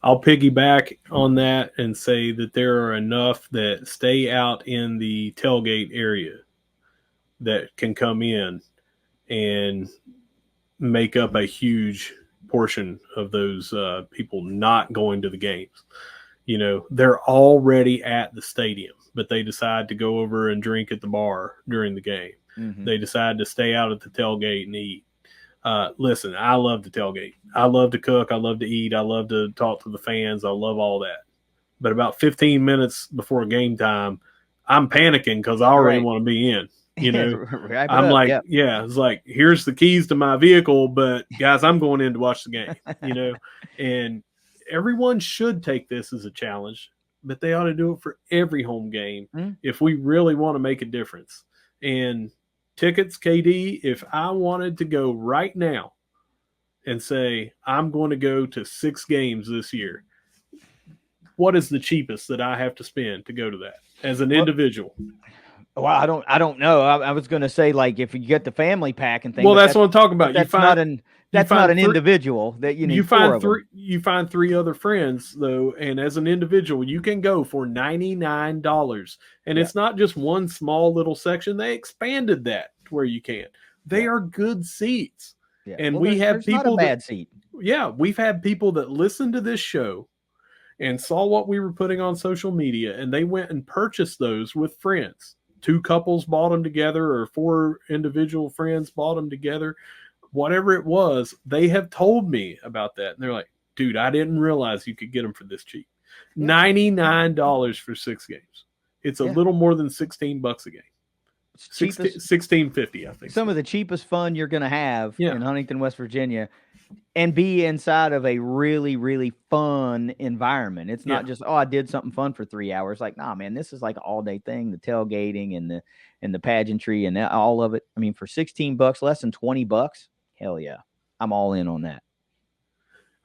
I'll piggyback on that and say that there are enough that stay out in the tailgate area that can come in and make up a huge portion of those people not going to the games. They're already at the stadium, but they decide to go over and drink at the bar during the game. Mm-hmm. They decide to stay out at the tailgate and eat. Listen, I love the tailgate. I love to cook. I love to eat. I love to talk to the fans. I love all that. But about 15 minutes before game time, I'm panicking because I already want to be in. I'm like, it's like, here's the keys to my vehicle, but guys, I'm going in to watch the game, and everyone should take this as a challenge, but they ought to do it for every home game if we really want to make a difference. And tickets, KD, if I wanted to go right now and say, I'm going to go to 6 games this year, what is the cheapest that I have to spend to go to that as an individual? Well, I don't know. I was going to say, like, if you get the family pack and things. Well, that's what I'm talking about. That's not an individual that you need. You find 3 other friends though, and as an individual, you can go for $99. And it's not just one small little section. They expanded that to where you can. They are good seats. Yeah. And we have people not a bad seat. Yeah, we've had people that listen to this show and saw what we were putting on social media, and they went and purchased those with friends. 2 couples bought them together, or 4 individual friends bought them together. Whatever it was, they have told me about that. And they're like, dude, I didn't realize you could get them for this cheap. Yeah. $99 for 6 games. It's a little more than $16 a game. $16.50, I think. Some of the cheapest fun you're going to have in Huntington, West Virginia. and be inside of a really, really fun environment. It's not just, oh, I did something fun for 3 hours. Like, nah, man, this is like an all day thing. The tailgating and the pageantry and all of it. I mean, for $16, less than $20, hell yeah, I'm all in on that.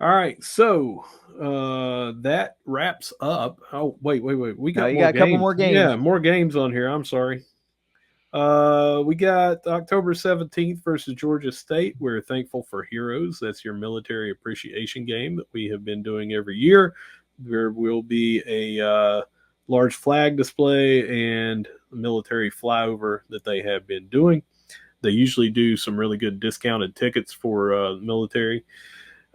All right, so that wraps up. Oh, wait. We No, got you more got a couple games. more Yeah, games. more games on here. I'm sorry. We got October 17th versus Georgia State. We're thankful for heroes. That's your military appreciation game that we have been doing every year. There will be a large flag display and military flyover that they have been doing. They usually do some really good discounted tickets for military.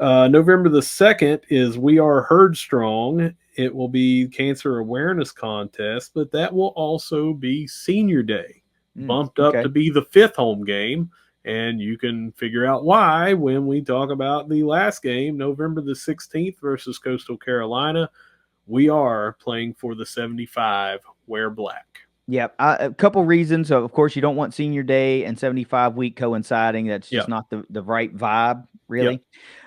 November the 2nd is We Are Heard Strong. It will be Cancer Awareness Contest, but that will also be Senior Day, bumped up to be the 5th home game. And you can figure out why when we talk about the last game, November the 16th versus Coastal Carolina. We are playing for the 75, wear black. Yep. A couple reasons. Of course, you don't want Senior Day and 75 week coinciding. That's just not the right vibe, really.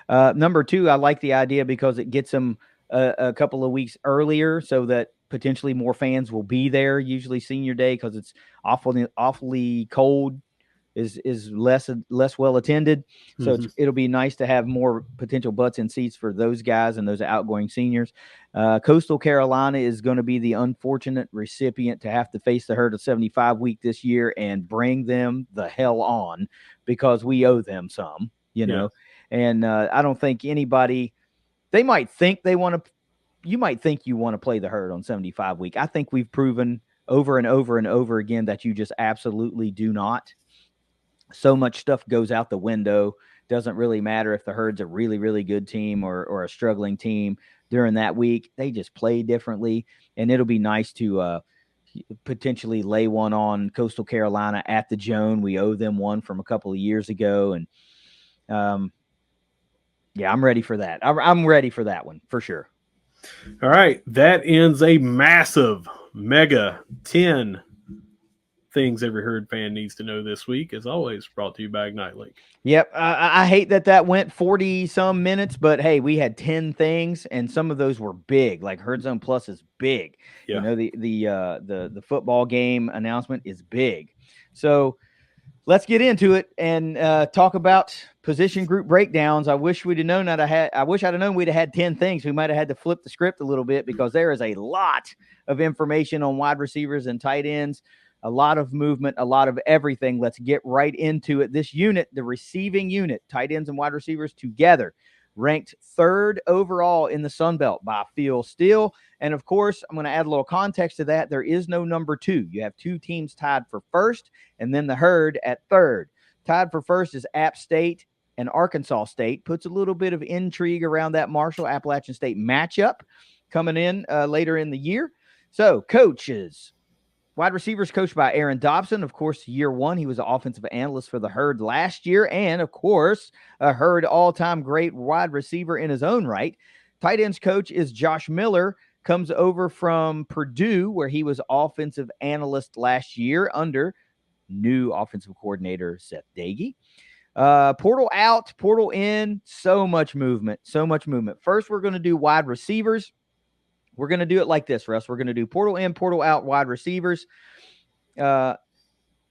Number two, I like the idea because it gets them a couple of weeks earlier so that potentially more fans will be there. Usually Senior Day, because it's awfully cold, is less well attended. So it'll be nice to have more potential butts in seats for those guys and those outgoing seniors. Coastal Carolina is going to be the unfortunate recipient to have to face the Herd of 75 week this year and bring them the hell on, because we owe them some, you know. And I don't think anybody, they might think they want to, you might think you want to play the Herd on 75 week. I think we've proven over and over and over again that you just absolutely do not. So much stuff goes out the window. Doesn't really matter if the Herd's a really, really good team or a struggling team during that week. They just play differently, and it'll be nice to potentially lay one on Coastal Carolina at the Joan. We owe them one from a couple of years ago, and yeah, I'm ready for that. I'm ready for that one for sure. All right, that ends a massive, mega 10 things every Herd fan needs to know this week. As always, brought to you by Ignite Link. Yep. I hate that went 40 some minutes, but hey, we had 10 things and some of those were big. Like Herd Zone Plus is big. You know, the football game announcement is big. So let's get into it and talk about position group breakdowns. I wish we'd have known that I wish I'd have known we'd have had 10 things. We might have had to flip the script a little bit, because there is a lot of information on wide receivers and tight ends. A lot of movement, a lot of everything. Let's get right into it. This unit, the receiving unit, tight ends and wide receivers together, ranked 3rd overall in the Sun Belt by Phil Steele. And of course, I'm going to add a little context to that. There is no number 2. You have 2 teams tied for 1st, and then the Herd at 3rd. Tied for 1st is App State and Arkansas State. Puts a little bit of intrigue around that Marshall-Appalachian State matchup coming in later in the year. So, coaches. Wide receivers coached by Aaron Dobson. Of course, year 1, he was an offensive analyst for the Herd last year. And, of course, a Herd all-time great wide receiver in his own right. Tight ends coach is Josh Miller. Comes over from Purdue, where he was offensive analyst last year under new offensive coordinator Seth Dagey. Portal out, portal in. So much movement. First, we're going to do wide receivers. We're going to do it like this, Russ. We're going to do portal in, portal out, wide receivers. No,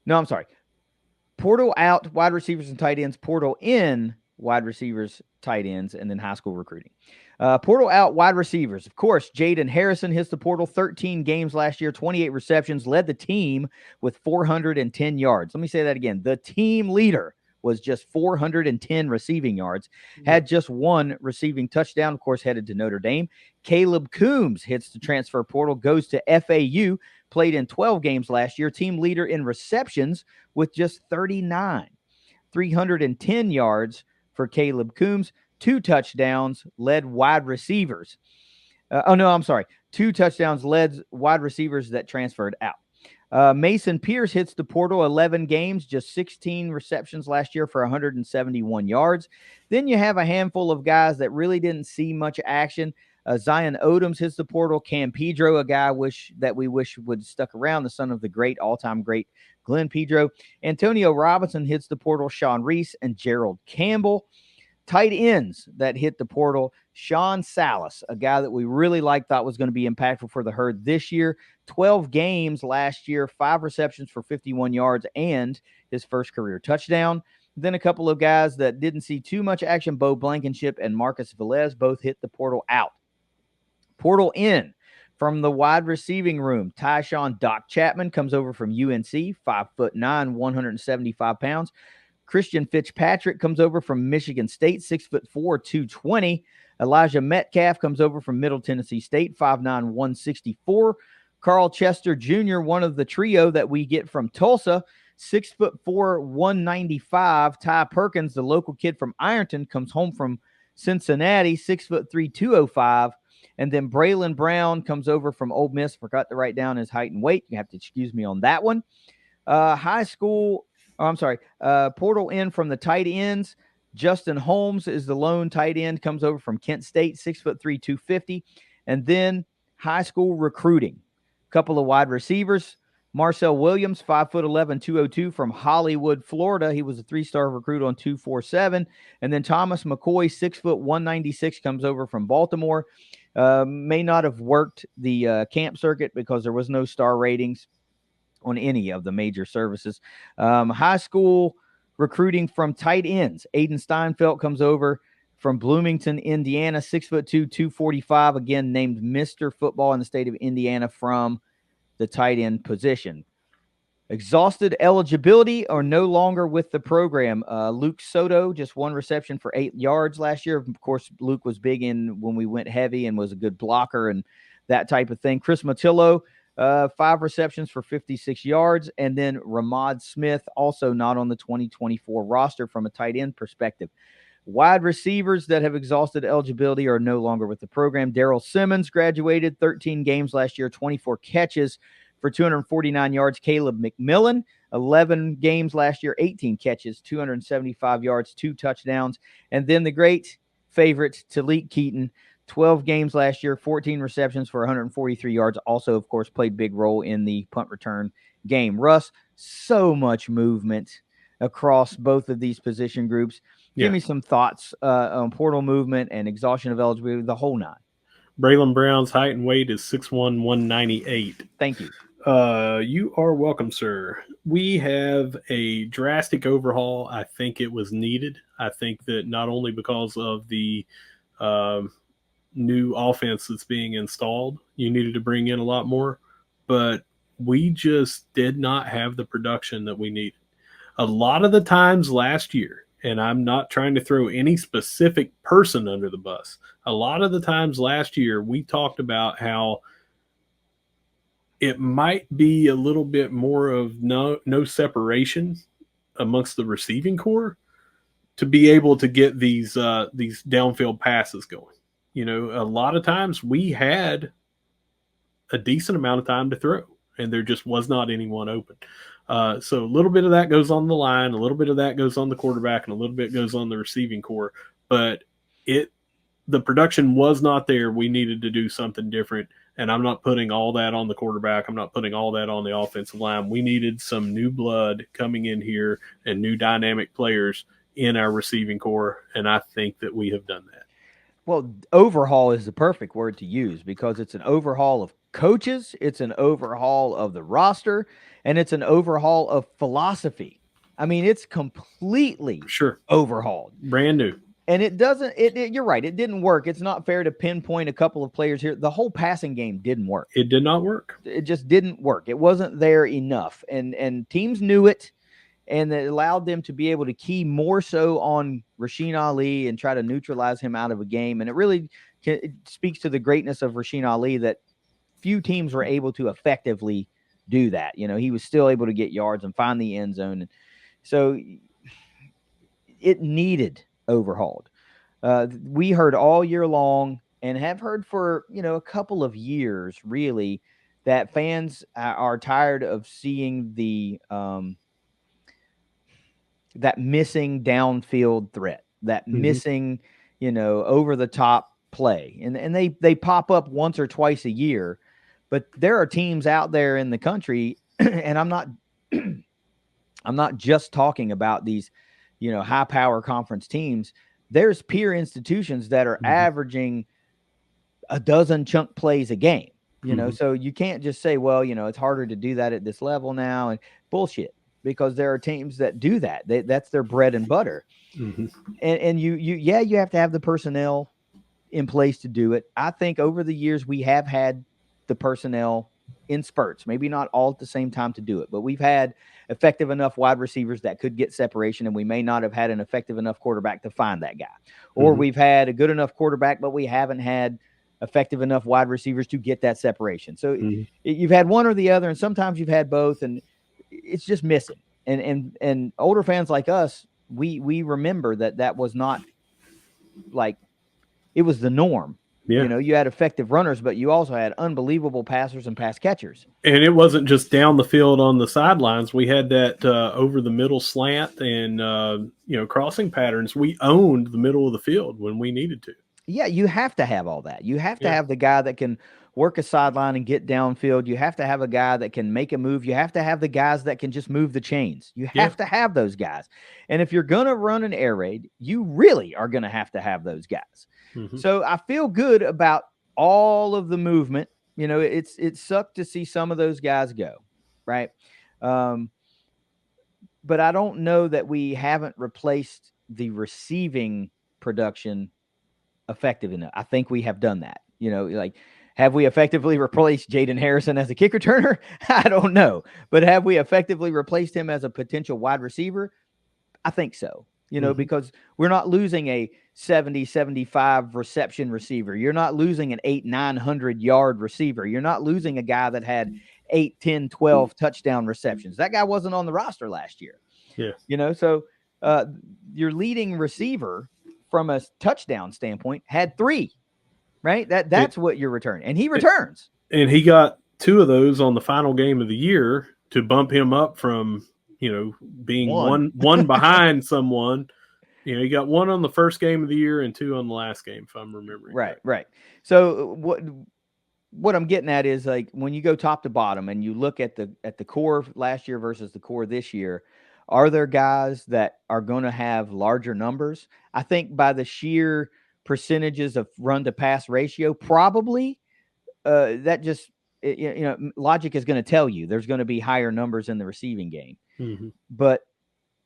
I'm sorry. Portal out, wide receivers and tight ends. Portal in, wide receivers, tight ends, and then high school recruiting. Portal out, wide receivers. Of course, Jaden Harrison hits the portal 13 games last year, 28 receptions, led the team with 410 yards. Let me say that again. The team leader was just 410 receiving yards, had just 1 receiving touchdown, of course, headed to Notre Dame. Caleb Coombs hits the transfer portal, goes to FAU, played in 12 games last year, team leader in receptions with just 39. 310 yards for Caleb Coombs, 2 touchdowns, led wide receivers. 2 touchdowns led wide receivers that transferred out. Mason Pierce hits the portal 11 games, just 16 receptions last year for 171 yards. Then you have a handful of guys that really didn't see much action. Zion Odoms hits the portal. Cam Pedro, a guy we wish would have stuck around, the son of the great, all-time great Glenn Pedro. Antonio Robinson hits the portal. Sean Reese and Gerald Campbell. Tight ends that hit the portal. Sean Salas, a guy that we really liked, thought was going to be impactful for the Herd this year. 12 games last year, 5 receptions for 51 yards and his first career touchdown. Then a couple of guys that didn't see too much action, Bo Blankenship and Marcus Velez, both hit the portal out. Portal in from the wide receiving room. Tyshawn Doc Chapman comes over from UNC, 5'9", 175 pounds. Christian Fitzpatrick comes over from Michigan State, 6'4", 220. Elijah Metcalf comes over from Middle Tennessee State, 5'9", 164. Carl Chester Jr., one of the trio that we get from Tulsa, 6'4", 195. Ty Perkins, the local kid from Ironton, comes home from Cincinnati, 6'3", 205. And then Braylon Brown comes over from Ole Miss. Forgot to write down his height and weight. You have to excuse me on that one. Portal in from the tight ends. Justin Holmes is the lone tight end, comes over from Kent State, 6'3", 250. And then high school recruiting. Couple of wide receivers. Marcel Williams, 5'11", 202 from Hollywood, Florida. He was a 3-star recruit on 247. And then Thomas McCoy, 6', 196, comes over from Baltimore. May not have worked the camp circuit because there was no star ratings on any of the major services. High school recruiting from tight ends. Aiden Steinfeld comes over from Bloomington, Indiana, 6'2", 245, again named Mr. Football in the state of Indiana from the tight end position. Exhausted eligibility or no longer with the program. Luke Soto, just 1 reception for 8 yards last year. Of course, Luke was big in when we went heavy and was a good blocker and that type of thing. Chris Matillo, 5 receptions for 56 yards. And then Ramad Smith, also not on the 2024 roster from a tight end perspective. Wide receivers that have exhausted eligibility are no longer with the program. Darrell Simmons graduated, 13 games last year, 24 catches for 249 yards. Caleb McMillan, 11 games last year, 18 catches, 275 yards, 2 touchdowns. And then the great favorite, Talik Keaton, 12 games last year, 14 receptions for 143 yards. Also, of course, played big role in the punt return game. Russ, so much movement across both of these position groups. Give me some thoughts on portal movement and exhaustion of eligibility, the whole 9. Braylon Brown's height and weight is 6'1", 198. Thank you. You are welcome, sir. We have a drastic overhaul. I think it was needed. I think that not only because of the new offense that's being installed, you needed to bring in a lot more, but we just did not have the production that we needed. A lot of the times last year, and I'm not trying to throw any specific person under the bus, a lot of the times last year we talked about how it might be a little bit more of no separation amongst the receiving core to be able to get these downfield passes going. You know, a lot of times we had a decent amount of time to throw, and there just was not anyone open. So a little bit of that goes on the line, a little bit of that goes on the quarterback, and a little bit goes on the receiving core. But the production was not there. We needed to do something different. And I'm not putting all that on the quarterback. I'm not putting all that on the offensive line. We needed some new blood coming in here and new dynamic players in our receiving core. And I think that we have done that. Well, overhaul is the perfect word to use because it's an overhaul of coaches, it's an overhaul of the roster, and it's an overhaul of philosophy. I mean, it's completely overhauled. Brand new. And it doesn't, you're right, it didn't work. It's not fair to pinpoint a couple of players here. The whole passing game didn't work. It did not work. It just didn't work. It wasn't there enough. And teams knew it, and it allowed them to be able to key more so on Rasheen Ali and try to neutralize him out of a game. And it speaks to the greatness of Rasheen Ali that few teams were able to effectively do that. You know, he was still able to get yards and find the end zone. So it needed overhauled. We heard all year long and have heard for, a couple of years really that fans are tired of seeing that missing downfield threat, that missing, over the top play. And they pop up once or twice a year, but there are teams out there in the country, and I'm not just talking about these, high power conference teams. there's peer institutions that are averaging a dozen chunk plays a game, so you can't just say, well, it's harder to do that at this level now, and bullshit, because there are teams that do that. That's their bread and butter. And you have to have the personnel in place to do it. I think over the years we have had the personnel in spurts, maybe not all at the same time to do it, but we've had effective enough wide receivers that could get separation, and we may not have had an effective enough quarterback to find that guy. Or we've had a good enough quarterback, but we haven't had effective enough wide receivers to get that separation. So you've had one or the other, and sometimes you've had both, and it's just missing. And older fans like us, we remember that was not like, it was the norm. Yeah. You had effective runners, but you also had unbelievable passers and pass catchers. And it wasn't just down the field on the sidelines. We had that over the middle slant and, crossing patterns. We owned the middle of the field when we needed to. Yeah, you have to have all that. You have to have the guy that can work a sideline and get downfield. You have to have a guy that can make a move. You have to have the guys that can just move the chains. You have to have those guys. And if you're going to run an air raid, you really are going to have those guys. So I feel good about all of the movement. It sucked to see some of those guys go, right? But I don't know that we haven't replaced the receiving production effective enough. I think we have done that. Have we effectively replaced Jaden Harrison as a kick returner? I don't know. But have we effectively replaced him as a potential wide receiver? I think so. Because we're not losing a 70, 75 reception receiver. You're not losing an 900 yard receiver. You're not losing a guy that had 8, 10, 12 touchdown receptions. That guy wasn't on the roster last year. Yeah. So your leading receiver from a touchdown standpoint had 3, right? That's what you're returning. And he returns. And he got 2 of those on the final game of the year to bump him up from, being one behind someone. He got 1 on the first game of the year and 2 on the last game, if I'm remembering. Right. So what I'm getting at is, like, when you go top to bottom and you look at the core last year versus the core this year, are there guys that are going to have larger numbers? I think by the sheer percentages of run to pass ratio, probably that just, logic is going to tell you there's going to be higher numbers in the receiving game. But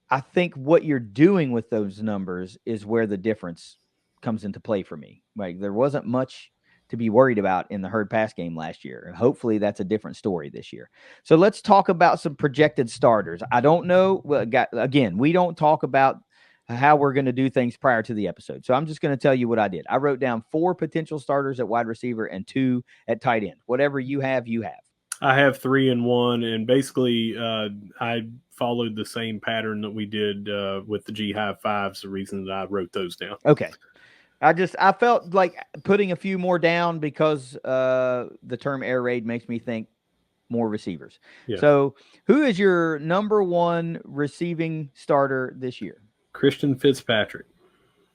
I think what you're doing with those numbers is where the difference comes into play for me. Like, there wasn't much to be worried about in the herd pass game last year. And hopefully that's a different story this year. So let's talk about some projected starters. I don't know. Again, we don't talk about how we're going to do things prior to the episode. So I'm just going to tell you what I did. I wrote down 4 potential starters at wide receiver and 2 at tight end. Whatever you have, you have. I have 3 and 1, and basically I followed the same pattern that we did with the G High Fives. The reason that I wrote those down. Okay. I felt like putting a few more down because the term air raid makes me think more receivers. Yeah. So who is your number 1 receiving starter this year? Christian Fitzpatrick,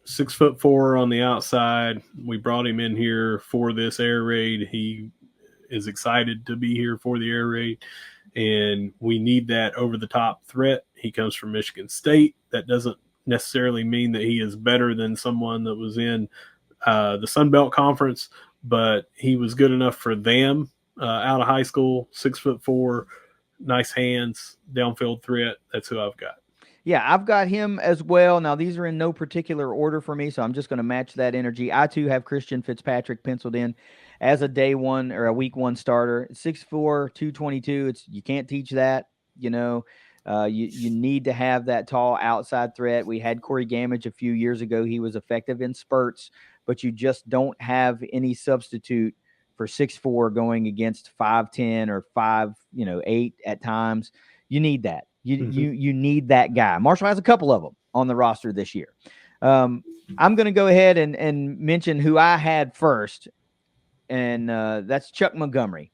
6'4" on the outside. We brought him in here for this air raid. He is excited to be here for the air raid, and we need that over-the-top threat. He comes from Michigan State. That doesn't necessarily mean that he is better than someone that was in the Sun Belt Conference, but he was good enough for them out of high school. 6'4", nice hands, downfield threat. That's who I've got. Yeah, I've got him as well. Now, these are in no particular order for me, so I'm just going to match that energy. I, too, have Christian Fitzpatrick penciled in as a day 1 or a week 1 starter. 6'4", 222. You can't teach that. You need to have that tall outside threat. We had Corey Gamage a few years ago. He was effective in spurts, but you just don't have any substitute for 6'4" going against 5'10" or 5'8" at times. You need that. You need that guy. Marshall has a couple of them on the roster this year. I'm going to go ahead and mention who I had first, and that's Chuck Montgomery.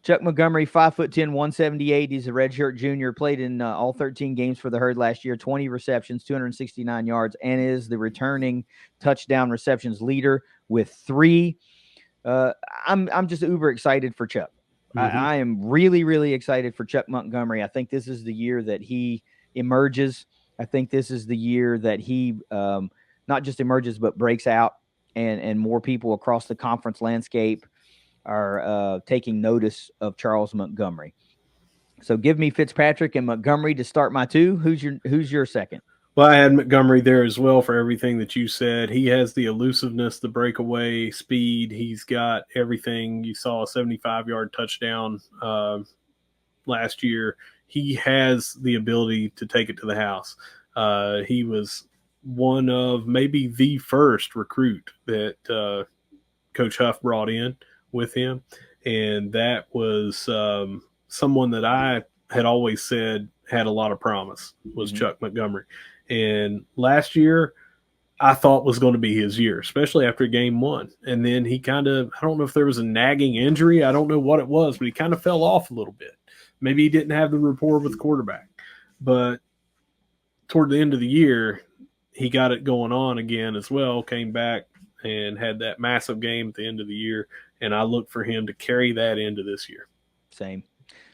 Chuck Montgomery, 5'10", 178. He's a redshirt junior, played in all 13 games for the Herd last year, 20 receptions, 269 yards, and is the returning touchdown receptions leader with 3. I'm just uber excited for Chuck. I am really, really excited for Chuck Montgomery. I think this is the year that he emerges. I think this is the year that he not just emerges, but breaks out, and more people across the conference landscape are taking notice of Charles Montgomery. So give me Fitzpatrick and Montgomery to start my two. Who's your second? Well, I had Montgomery there as well for everything that you said. He has the elusiveness, the breakaway speed. He's got everything. You saw a 75-yard touchdown last year. He has the ability to take it to the house. He was one of maybe the first recruit that Coach Huff brought in with him, and that was someone that I had always said had a lot of promise was Chuck Montgomery. And last year, I thought was going to be his year, especially after game one. And then he kind of, I don't know if there was a nagging injury. I don't know what it was, but he kind of fell off a little bit. Maybe he didn't have the rapport with the quarterback. But toward the end of the year, he got it going on again as well, came back and had that massive game at the end of the year. And I look for him to carry that into this year. Same.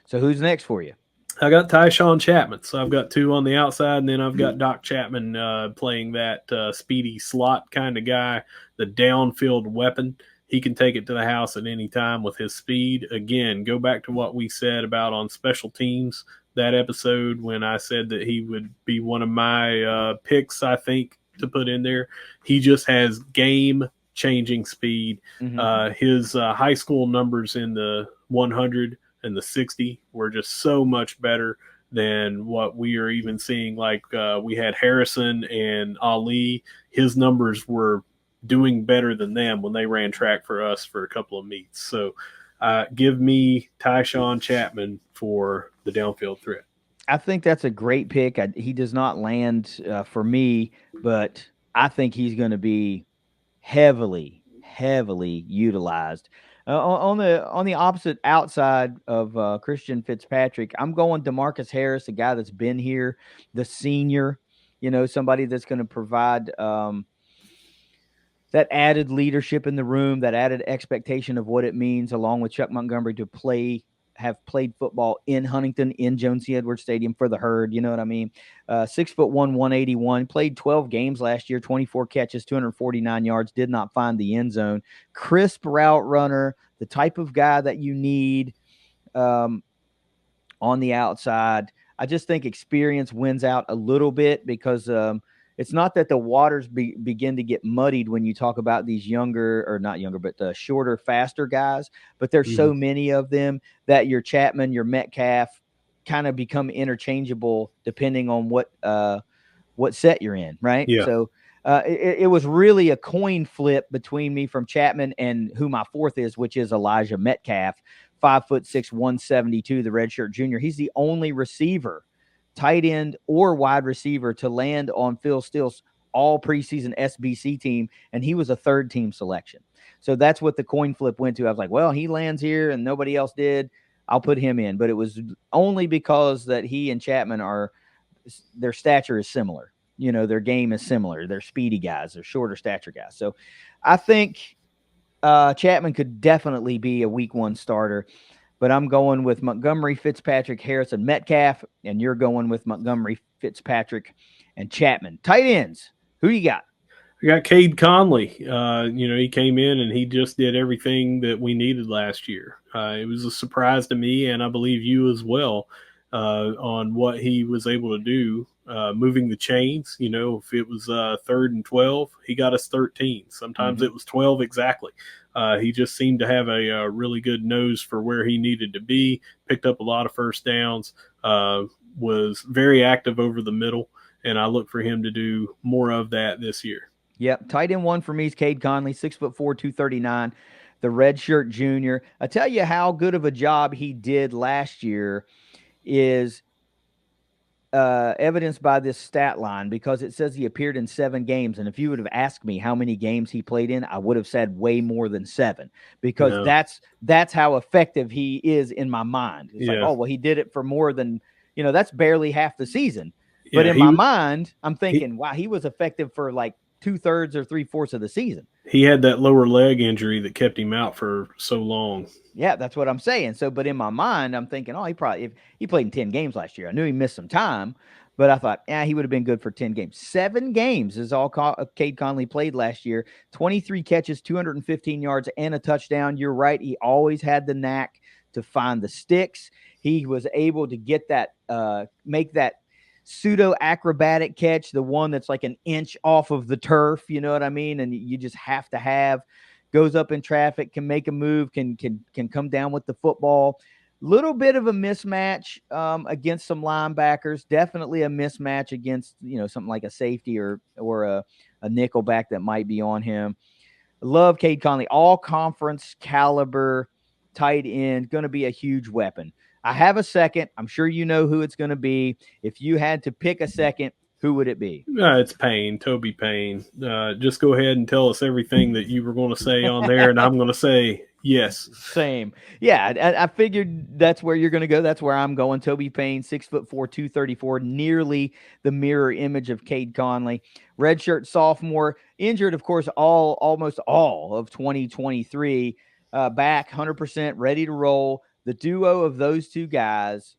So who's next for you? I got Tyshawn Chapman. So I've got two on the outside, and then I've got Doc Chapman playing that speedy slot kind of guy, the downfield weapon. He can take it to the house at any time with his speed. Again, go back to what we said about on special teams, that episode when I said that he would be one of my picks, I think, to put in there. He just has game-changing speed. His high school numbers in the 100 and the 60 were just so much better than what we are even seeing. Like we had Harrison and Ali. His numbers were doing better than them when they ran track for us for a couple of meets. So give me Tyshawn Chapman for the downfield threat. I think that's a great pick. He does not land for me, but I think he's going to be heavily utilized. On the opposite outside of Christian Fitzpatrick, I'm going DeMarcus Harris, a guy that's been here, the senior, somebody that's going to provide that added leadership in the room, that added expectation of what it means, along with Chuck Montgomery, to have played football in Huntington, in Joan C. Edwards Stadium for the Herd. You know what I mean? 6'1", 181, played 12 games last year, 24 catches, 249 yards, did not find the end zone. Crisp route runner, the type of guy that you need on the outside. I just think experience wins out a little bit because it's not that the waters begin to get muddied when you talk about these shorter, faster guys, but there's so many of them that your Chapman, your Metcalf kind of become interchangeable depending on what set you're in, right? Yeah. So it was really a coin flip between me from Chapman and who my fourth is, which is Elijah Metcalf, 5'6", 172, the redshirt junior. He's the only receiver, tight end or wide receiver, to land on Phil Steele's all preseason SBC team, and he was a third team selection. So that's what the coin flip went to. I was like, well, he lands here and nobody else did, I'll put him in. But it was only because that he and Chapman their stature is similar. Their game is similar. They're speedy guys. They're shorter stature guys. So I think Chapman could definitely be a week one starter. But I'm going with Montgomery, Fitzpatrick, Harrison, Metcalf, and you're going with Montgomery, Fitzpatrick, and Chapman. Tight ends, who you got? I got Cade Conley. He came in and he just did everything that we needed last year. It was a surprise to me, and I believe you as well, on what he was able to do, moving the chains. If it was 3rd and 12, he got us 13. Sometimes it was 12 exactly. He just seemed to have a really good nose for where he needed to be, picked up a lot of first downs, was very active over the middle, and I look for him to do more of that this year. Yep. Tight end one for me is Cade Conley, 6'4", 239, the redshirt junior. I tell you how good of a job he did last year is evidenced by this stat line, because it says he appeared in 7 games. And if you would have asked me how many games he played in, I would have said way more than 7, because that's how effective he is in my mind. It's like, oh, well, he did it for more than, that's barely half the season. But in my mind, I'm thinking, wow, he was effective for like 2/3 or 3/4 of the season. He had that lower leg injury that kept him out for so long. Yeah, that's what I'm saying. So, but in my mind, I'm thinking, oh, if he played in 10 games last year. I knew he missed some time, But I thought, he would have been good for 10 games. 7 games is all Cade Conley played last year. 23 catches, 215 yards, and a touchdown. You're right. He always had the knack to find the sticks. He was able to get that, make that pseudo acrobatic catch, the one that's like an inch off of the turf. You know what I mean? And you just have to have, goes up in traffic, can make a move, can come down with the football. Little bit of a mismatch against some linebackers. Definitely a mismatch against, something like a safety or a nickelback that might be on him. Love Cade Conley, all conference caliber tight end, going to be a huge weapon. I have a second. I'm sure you know who it's going to be. If you had to pick a second, who would it be? It's Payne, Toby Payne. Just go ahead and tell us everything that you were going to say on there, and I'm going to say yes. Same. Yeah, I figured that's where you're going to go. That's where I'm going. Toby Payne, 6'4", 234, nearly the mirror image of Cade Conley. Redshirt sophomore, injured, of course, almost all of 2023. Back 100%, ready to roll. The duo of those two guys,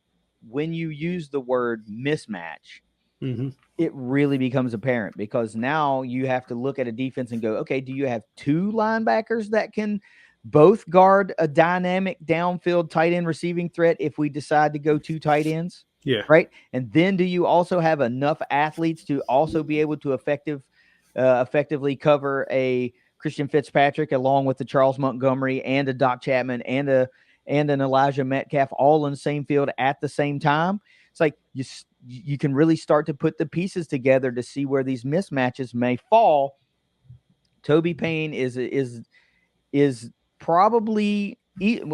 when you use the word mismatch, it really becomes apparent, because now you have to look at a defense and go, okay, do you have two linebackers that can both guard a dynamic downfield tight end receiving threat if we decide to go 2 tight ends? Yeah. Right. And then do you also have enough athletes to also be able to effectively cover a Christian Fitzpatrick along with the Charles Montgomery and a Doc Chapman and an Elijah Metcalf all in the same field at the same time? It's like you can really start to put the pieces together to see where these mismatches may fall. Toby Payne is probably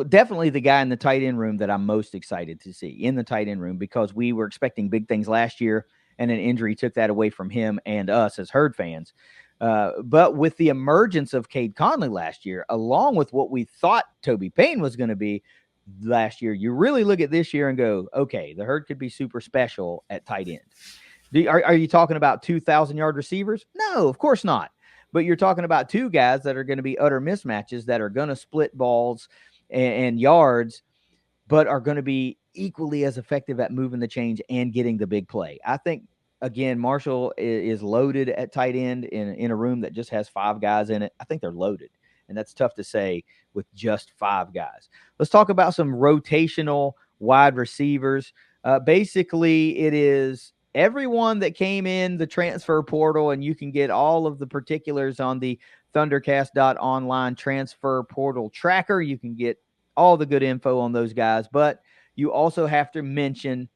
definitely the guy in the tight end room that I'm most excited to see in the tight end room, because we were expecting big things last year and an injury took that away from him and us as Herd fans. But with the emergence of Cade Conley last year, along with what we thought Toby Payne was going to be last year, you really look at this year and go, okay, the Herd could be super special at tight end. Are you talking about 2,000-yard receivers? No, of course not. But you're talking about two guys that are going to be utter mismatches, that are going to split balls and yards, but are going to be equally as effective at moving the chains and getting the big play. I think, again, Marshall is loaded at tight end in a room that just has 5 guys in it. I think they're loaded, and that's tough to say with just 5 guys. Let's talk about some rotational wide receivers. Basically, it is everyone that came in the transfer portal, and you can get all of the particulars on the ThunderCast.online transfer portal tracker. You can get all the good info on those guys, but you also have to mention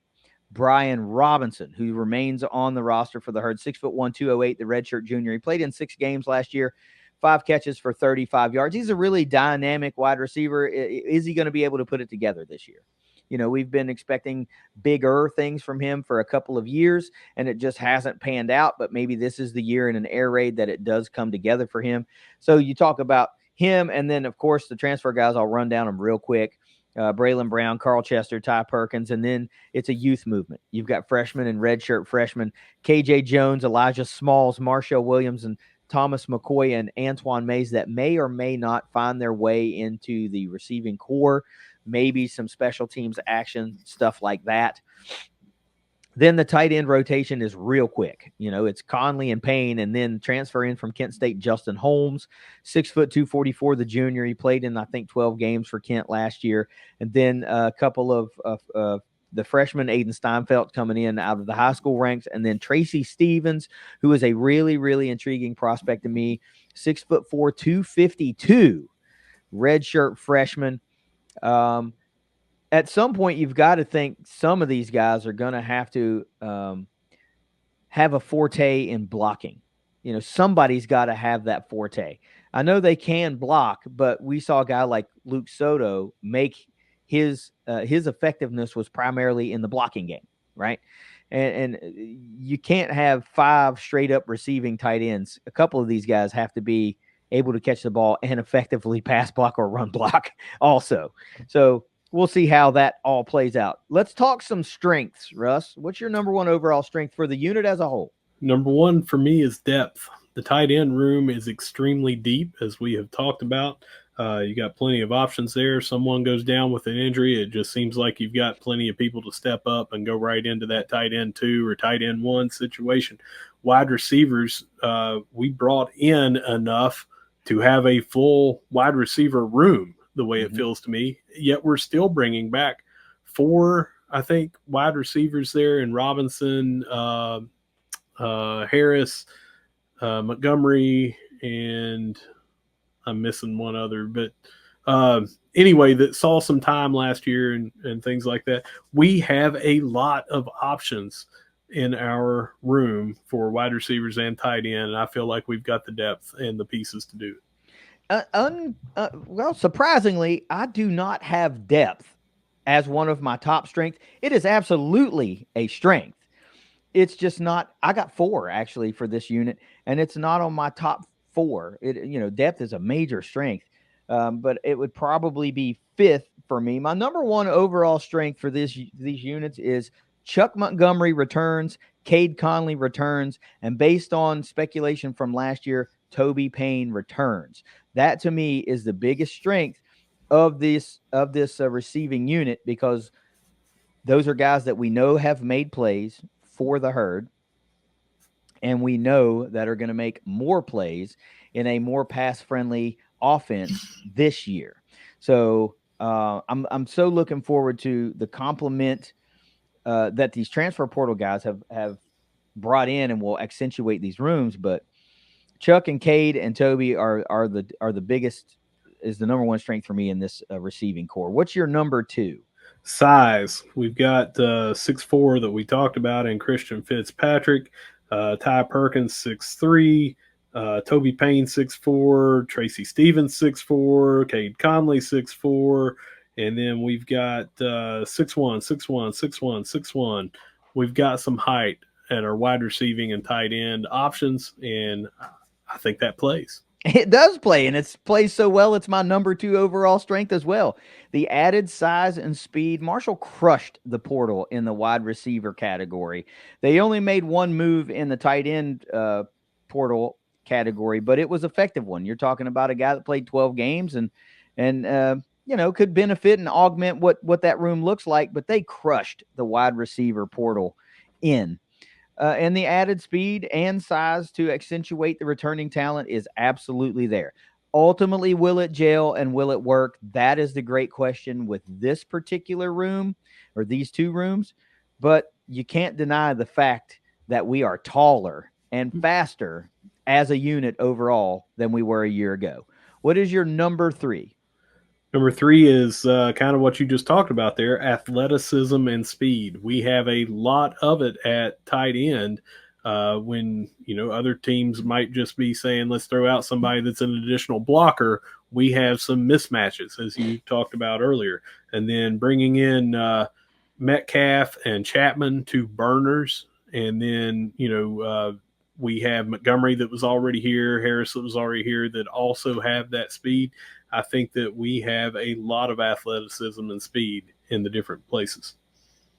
Brian Robinson, who remains on the roster for the Herd. 6'1", 208, the redshirt junior. He played in 6 games last year, 5 catches for 35 yards. He's a really dynamic wide receiver. Is he going to be able to put it together this year? We've been expecting bigger things from him for a couple of years, and it just hasn't panned out. But maybe this is the year in an air raid that it does come together for him. So you talk about him, and then, of course, the transfer guys, I'll run down them real quick. Braylon Brown, Carl Chester, Ty Perkins, and then it's a youth movement. You've got freshmen and redshirt freshmen, KJ Jones, Elijah Smalls, Marshall Williams, and Thomas McCoy and Antoine Mays that may or may not find their way into the receiving core, maybe some special teams action, stuff like that. Then the tight end rotation is real quick. It's Conley and Payne, and then transfer in from Kent State, Justin Holmes, 6', 244, the junior. He played in, I think, 12 games for Kent last year. And then a couple of the freshman, Aiden Steinfeld, coming in out of the high school ranks. And then Tracy Stevens, who is a really, really intriguing prospect to me, 6'4", 252, redshirt freshman. At some point, you've got to think some of these guys are going to have to have a forte in blocking. Somebody's got to have that forte. I know they can block, but we saw a guy like Luke Soto make his effectiveness was primarily in the blocking game, right? And you can't have 5 straight up receiving tight ends. A couple of these guys have to be able to catch the ball and effectively pass block or run block also. So we'll see how that all plays out. Let's talk some strengths, Russ. What's your number 1 overall strength for the unit as a whole? Number 1 for me is depth. The tight end room is extremely deep, as we have talked about. You got plenty of options there. Someone goes down with an injury, it just seems like you've got plenty of people to step up and go right into that tight end 2 or tight end 1 situation. Wide receivers, we brought in enough to have a full wide receiver room, the way it feels to me. Yet we're still bringing back 4, I think, wide receivers there in Robinson, Harris, Montgomery, and I'm missing one other, but anyway, that saw some time last year and things like that. We have a lot of options in our room for wide receivers and tight end, and I feel like we've got the depth and the pieces to do it. Well, surprisingly, I do not have depth as one of my top strengths. It is absolutely a strength. It's just not. I got 4 actually for this unit, and it's not on my top 4. Depth is a major strength, but it would probably be 5th for me. My number 1 overall strength for these units is Chuck Montgomery returns, Cade Conley returns, and based on speculation from last year, Toby Payne returns. That to me is the biggest strength of this receiving unit, because those are guys that we know have made plays for the herd, and we know that are going to make more plays in a more pass-friendly offense this year. So I'm so looking forward to the complement that these transfer portal guys have brought in and will accentuate these rooms. But Chuck and Cade and Toby are the biggest, is the number 1 strength for me in this receiving core. What's your number 2? Size. We've got 6'4" that we talked about in Christian Fitzpatrick, Ty Perkins 6'3", Toby Payne 6'4", Tracy Stevens 6'4", Cade Conley 6'4", and then we've got 6'1", 6'1", 6'1", 6'1". We've got some height at our wide receiving and tight end options, and I think that plays. It does play, and it plays so well. It's my number 2 overall strength as well. The added size and speed. Marshall crushed the portal in the wide receiver category. They only made 1 move in the tight end portal category, but it was an effective one. You're talking about a guy that played 12 games and could benefit and augment what that room looks like, but they crushed the wide receiver portal in. And the added speed and size to accentuate the returning talent is absolutely there. Ultimately, will it gel and will it work? That is the great question with this particular room, or these 2 rooms. But you can't deny the fact that we are taller and faster as a unit overall than we were a year ago. What is your number 3? Number 3 is kind of what you just talked about there, athleticism and speed. We have a lot of it at tight end when, other teams might just be saying, let's throw out somebody that's an additional blocker. We have some mismatches, as you talked about earlier. And then bringing in Metcalf and Chapman, 2 burners. And then, we have Montgomery that was already here, Harris that was already here, that also have that speed. I think that we have a lot of athleticism and speed in the different places.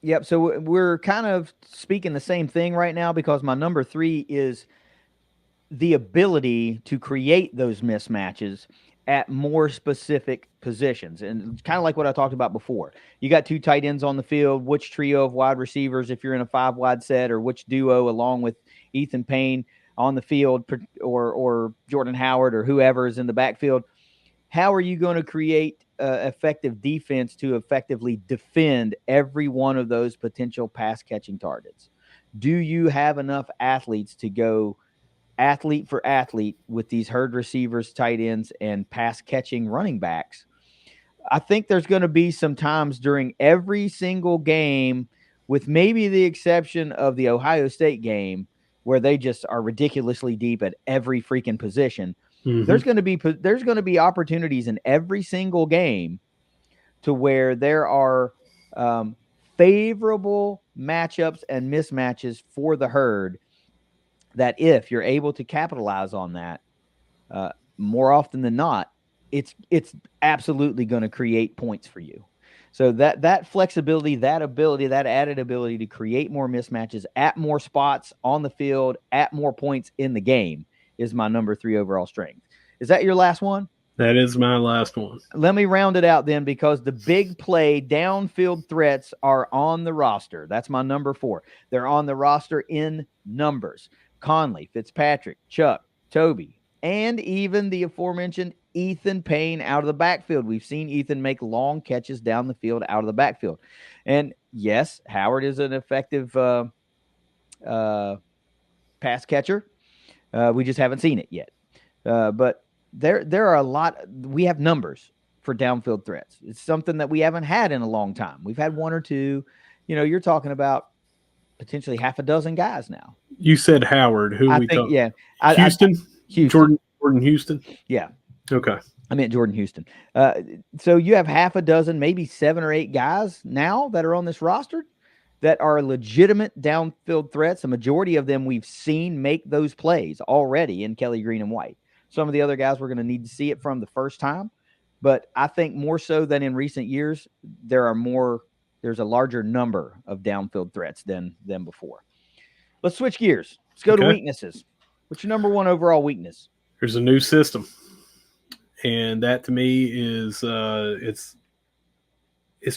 Yep. So we're kind of speaking the same thing right now, because my number 3 is the ability to create those mismatches at more specific positions. And kind of like what I talked about before. You got 2 tight ends on the field, which trio of wide receivers, if you're in a 5 wide set, or which duo along with Ethan Payne on the field, or Jordan Howard or whoever is in the backfield. How are you going to create effective defense to effectively defend every one of those potential pass catching targets? Do you have enough athletes to go athlete for athlete with these herd receivers, tight ends, and pass catching running backs? I think there's going to be some times during every single game, with maybe the exception of the Ohio State game, where they just are ridiculously deep at every freaking position. Mm-hmm. There's going to be opportunities in every single game to where there are favorable matchups and mismatches for the herd, that if you're able to capitalize on that, more often than not, it's absolutely going to create points for you. So that flexibility, that ability, that added ability to create more mismatches at more spots on the field, at more points in the game, is my number 3 overall strength. Is that your last one? That is my last one. Let me round it out then, because the big play downfield threats are on the roster. That's my number 4. They're on the roster in numbers. Conley, Fitzpatrick, Chuck, Toby, and even the aforementioned Ethan Payne out of the backfield. We've seen Ethan make long catches down the field out of the backfield. And yes, Howard is an effective pass catcher. We just haven't seen it yet. But there are a lot. We have numbers for downfield threats. It's something that we haven't had in a long time. We've had one or two. You're talking about potentially half a dozen guys now. You said Howard. Who I we think, talking? yeah. Houston? Houston. Jordan Houston? Yeah. Okay. I meant Jordan Houston. So you have half a dozen, maybe 7 or 8 guys now that are on this roster that are legitimate downfield threats. A majority of them we've seen make those plays already in Kelly Green and White. Some of the other guys we're going to need to see it from the first time. But I think more so than in recent years, there's a larger number of downfield threats than before. Let's switch gears. Let's go to weaknesses. What's your number 1 overall weakness? There's a new system. And that to me is it's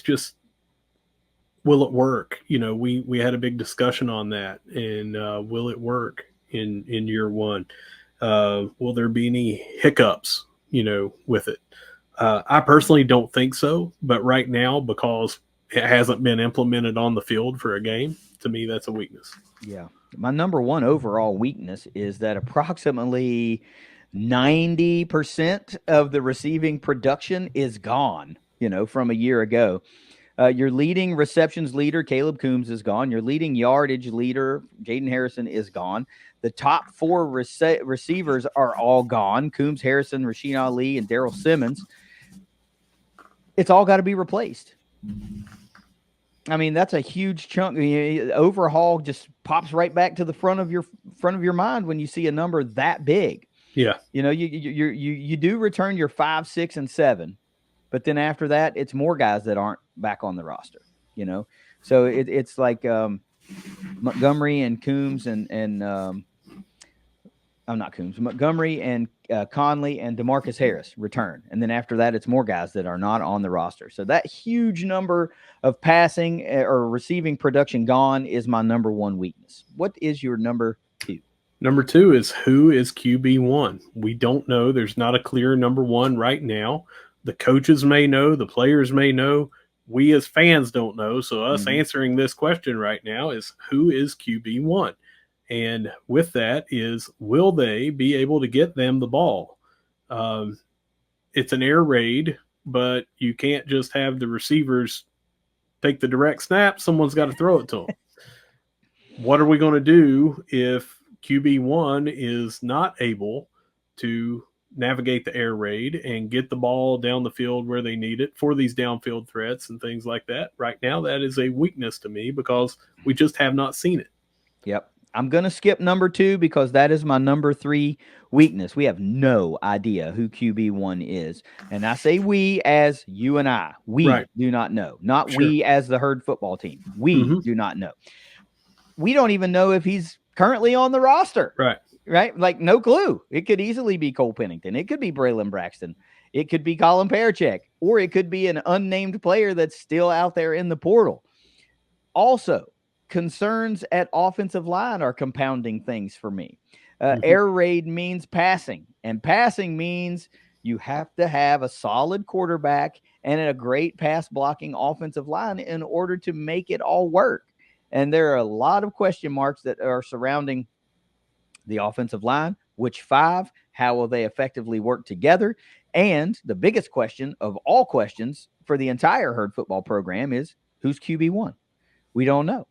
just, will it work? We had a big discussion on that, and will it work in year 1? Will there be any hiccups, with it? I personally don't think so, but right now, because it hasn't been implemented on the field for a game, to me, that's a weakness. Yeah. My number 1 overall weakness is that approximately 90% of the receiving production is gone, from a year ago. Your leading receptions leader, Caleb Coombs, is gone. Your leading yardage leader, Jaden Harrison, is gone. The top 4 receivers are all gone. Coombs, Harrison, Rasheed Ali, and Darrell Simmons. It's all got to be replaced. I mean, that's a huge chunk. Overhaul just pops right back to the front of your mind when you see a number that big. Yeah. You do return your 5, 6, and 7, but then after that, it's more guys that aren't back on the roster. So it's like Montgomery and Coombs and I'm not Coombs, Montgomery and Conley and DeMarcus Harris return. And then after that, it's more guys that are not on the roster. So that huge number of passing or receiving production gone is my number 1 weakness. What is your number 2? Number 2 is, who is QB1? We don't know. There's not a clear number 1 right now. The coaches may know. The players may know. We as fans don't know. So us answering this question right now is, who is QB1? And with that is, will they be able to get them the ball? It's an air raid, but you can't just have the receivers take the direct snap. Someone's got to throw it to them. What are we going to do if QB1 is not able to navigate the air raid and get the ball down the field where they need it for these downfield threats and things like that? Right now, that is a weakness to me, because we just have not seen it. Yep. I'm going to skip number 2 because that is my number 3 weakness. We have no idea who QB1 is. And I say we as you and I. We do not know. Not we as the Herd football team. We do not know. We don't even know if he's currently on the roster. Right? Like, no clue. It could easily be Cole Pennington. It could be Braylon Braxton. It could be Colin Parachek. Or it could be an unnamed player that's still out there in the portal. Also, concerns at offensive line are compounding things for me. Air raid means passing, and passing means you have to have a solid quarterback and a great pass blocking offensive line in order to make it all work. And there are a lot of question marks that are surrounding the offensive line. Which 5? How will they effectively work together? And the biggest question of all questions for the entire Herd football program is, who's QB1? We don't know.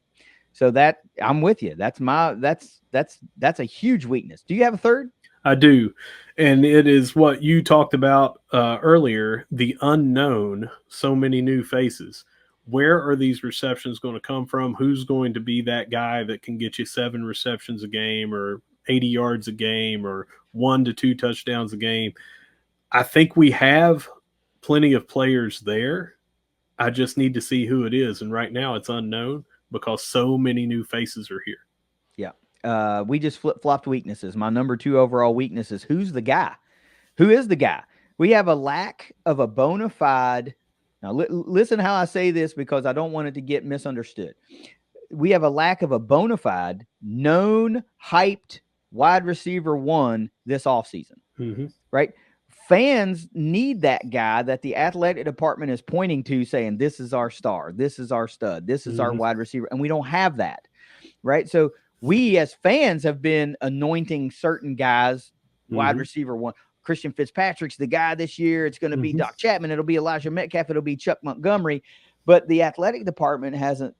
So that, I'm with you. That's a huge weakness. Do you have a third? I do. And it is what you talked about earlier, the unknown, so many new faces. Where are these receptions going to come from? Who's going to be that guy that can get you 7 receptions a game or 80 yards a game or 1 to 2 touchdowns a game? I think we have plenty of players there. I just need to see who it is. And right now it's unknown because so many new faces are here. We just flip-flopped weaknesses. My number 2 overall weakness is, who's the guy? Who is the guy? We have a lack of a bona fide. Now, listen how I say this because I don't want it to get misunderstood. We have a lack of a bona fide, known, hyped wide receiver one this offseason, right? Fans need that guy that the athletic department is pointing to, saying, this is our star, this is our stud, this is our wide receiver. And we don't have that, right? So we as fans have been anointing certain guys, wide receiver one. Christian Fitzpatrick's the guy this year. It's going to be Doc Chapman. It'll be Elijah Metcalf. It'll be Chuck Montgomery. But the athletic department hasn't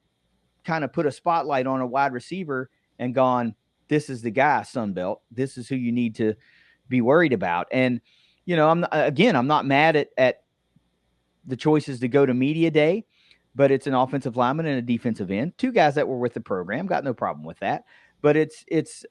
kind of put a spotlight on a wide receiver and gone, this is the guy, Sunbelt. This is who you need to be worried about. And, you know, I'm not mad at the choices to go to media day, but it's an offensive lineman and a defensive end, two guys that were with the program. Got no problem with that. But it's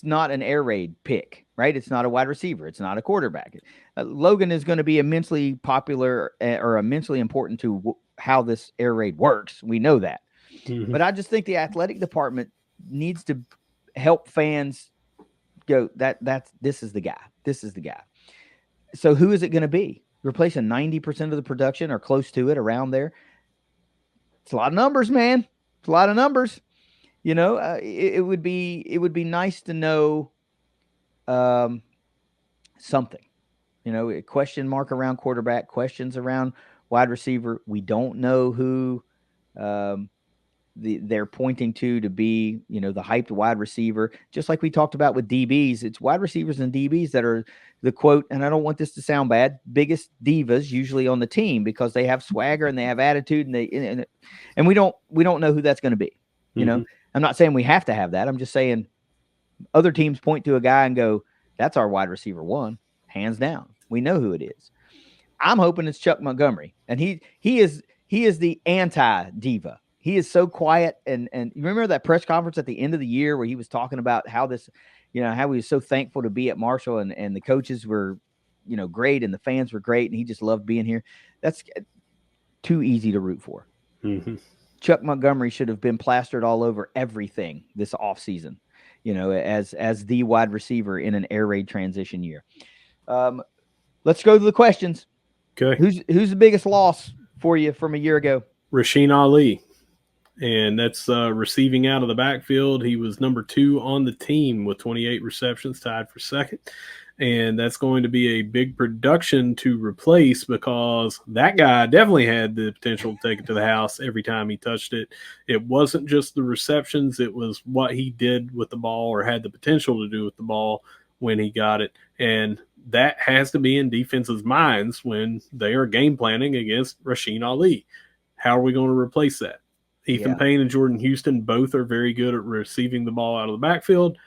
not an air raid pick, right? It's not a wide receiver. It's not a quarterback. Logan is going to be immensely popular or immensely important to how this air raid works. We know that. But I just think the athletic department needs to help fans go, this is the guy. This is the guy. So who is it going to be? Replacing 90% of the production or close to it, around there. It's a lot of numbers, man. It's a lot of numbers. You know, it would be nice to know something. You know, a question mark around quarterback, questions around wide receiver. We don't know who they're pointing to be, you know, the hyped wide receiver. Just like we talked about with DBs, it's wide receivers and DBs that are the quote, and I don't want this to sound bad, biggest divas usually on the team because they have swagger and they have attitude and we don't know who that's going to be. You know, I'm not saying we have to have that. I'm just saying other teams point to a guy and go, that's our wide receiver one, hands down. We know who it is. I'm hoping it's Chuck Montgomery, and he is the anti-diva. He is so quiet, and you remember that press conference at the end of the year where he was talking about how this, you know, how he was so thankful to be at Marshall, and the coaches were, you know, great, and the fans were great, and he just loved being here. That's too easy to root for. Chuck Montgomery should have been plastered all over everything this offseason, you know, as the wide receiver in an air raid transition year. Let's go to the questions. Okay. Who's the biggest loss for you from a year ago? Rasheen Ali. And that's receiving out of the backfield. He was number 2 on the team with 28 receptions, tied for second. And that's going to be a big production to replace because that guy definitely had the potential to take it to the house every time he touched it. It wasn't just the receptions. It was what he did with the ball or had the potential to do with the ball when he got it. And that has to be in defenses' minds when they are game planning against Rasheen Ali. How are we going to replace that? Ethan Payne and Jordan Houston both are very good at receiving the ball out of the backfield.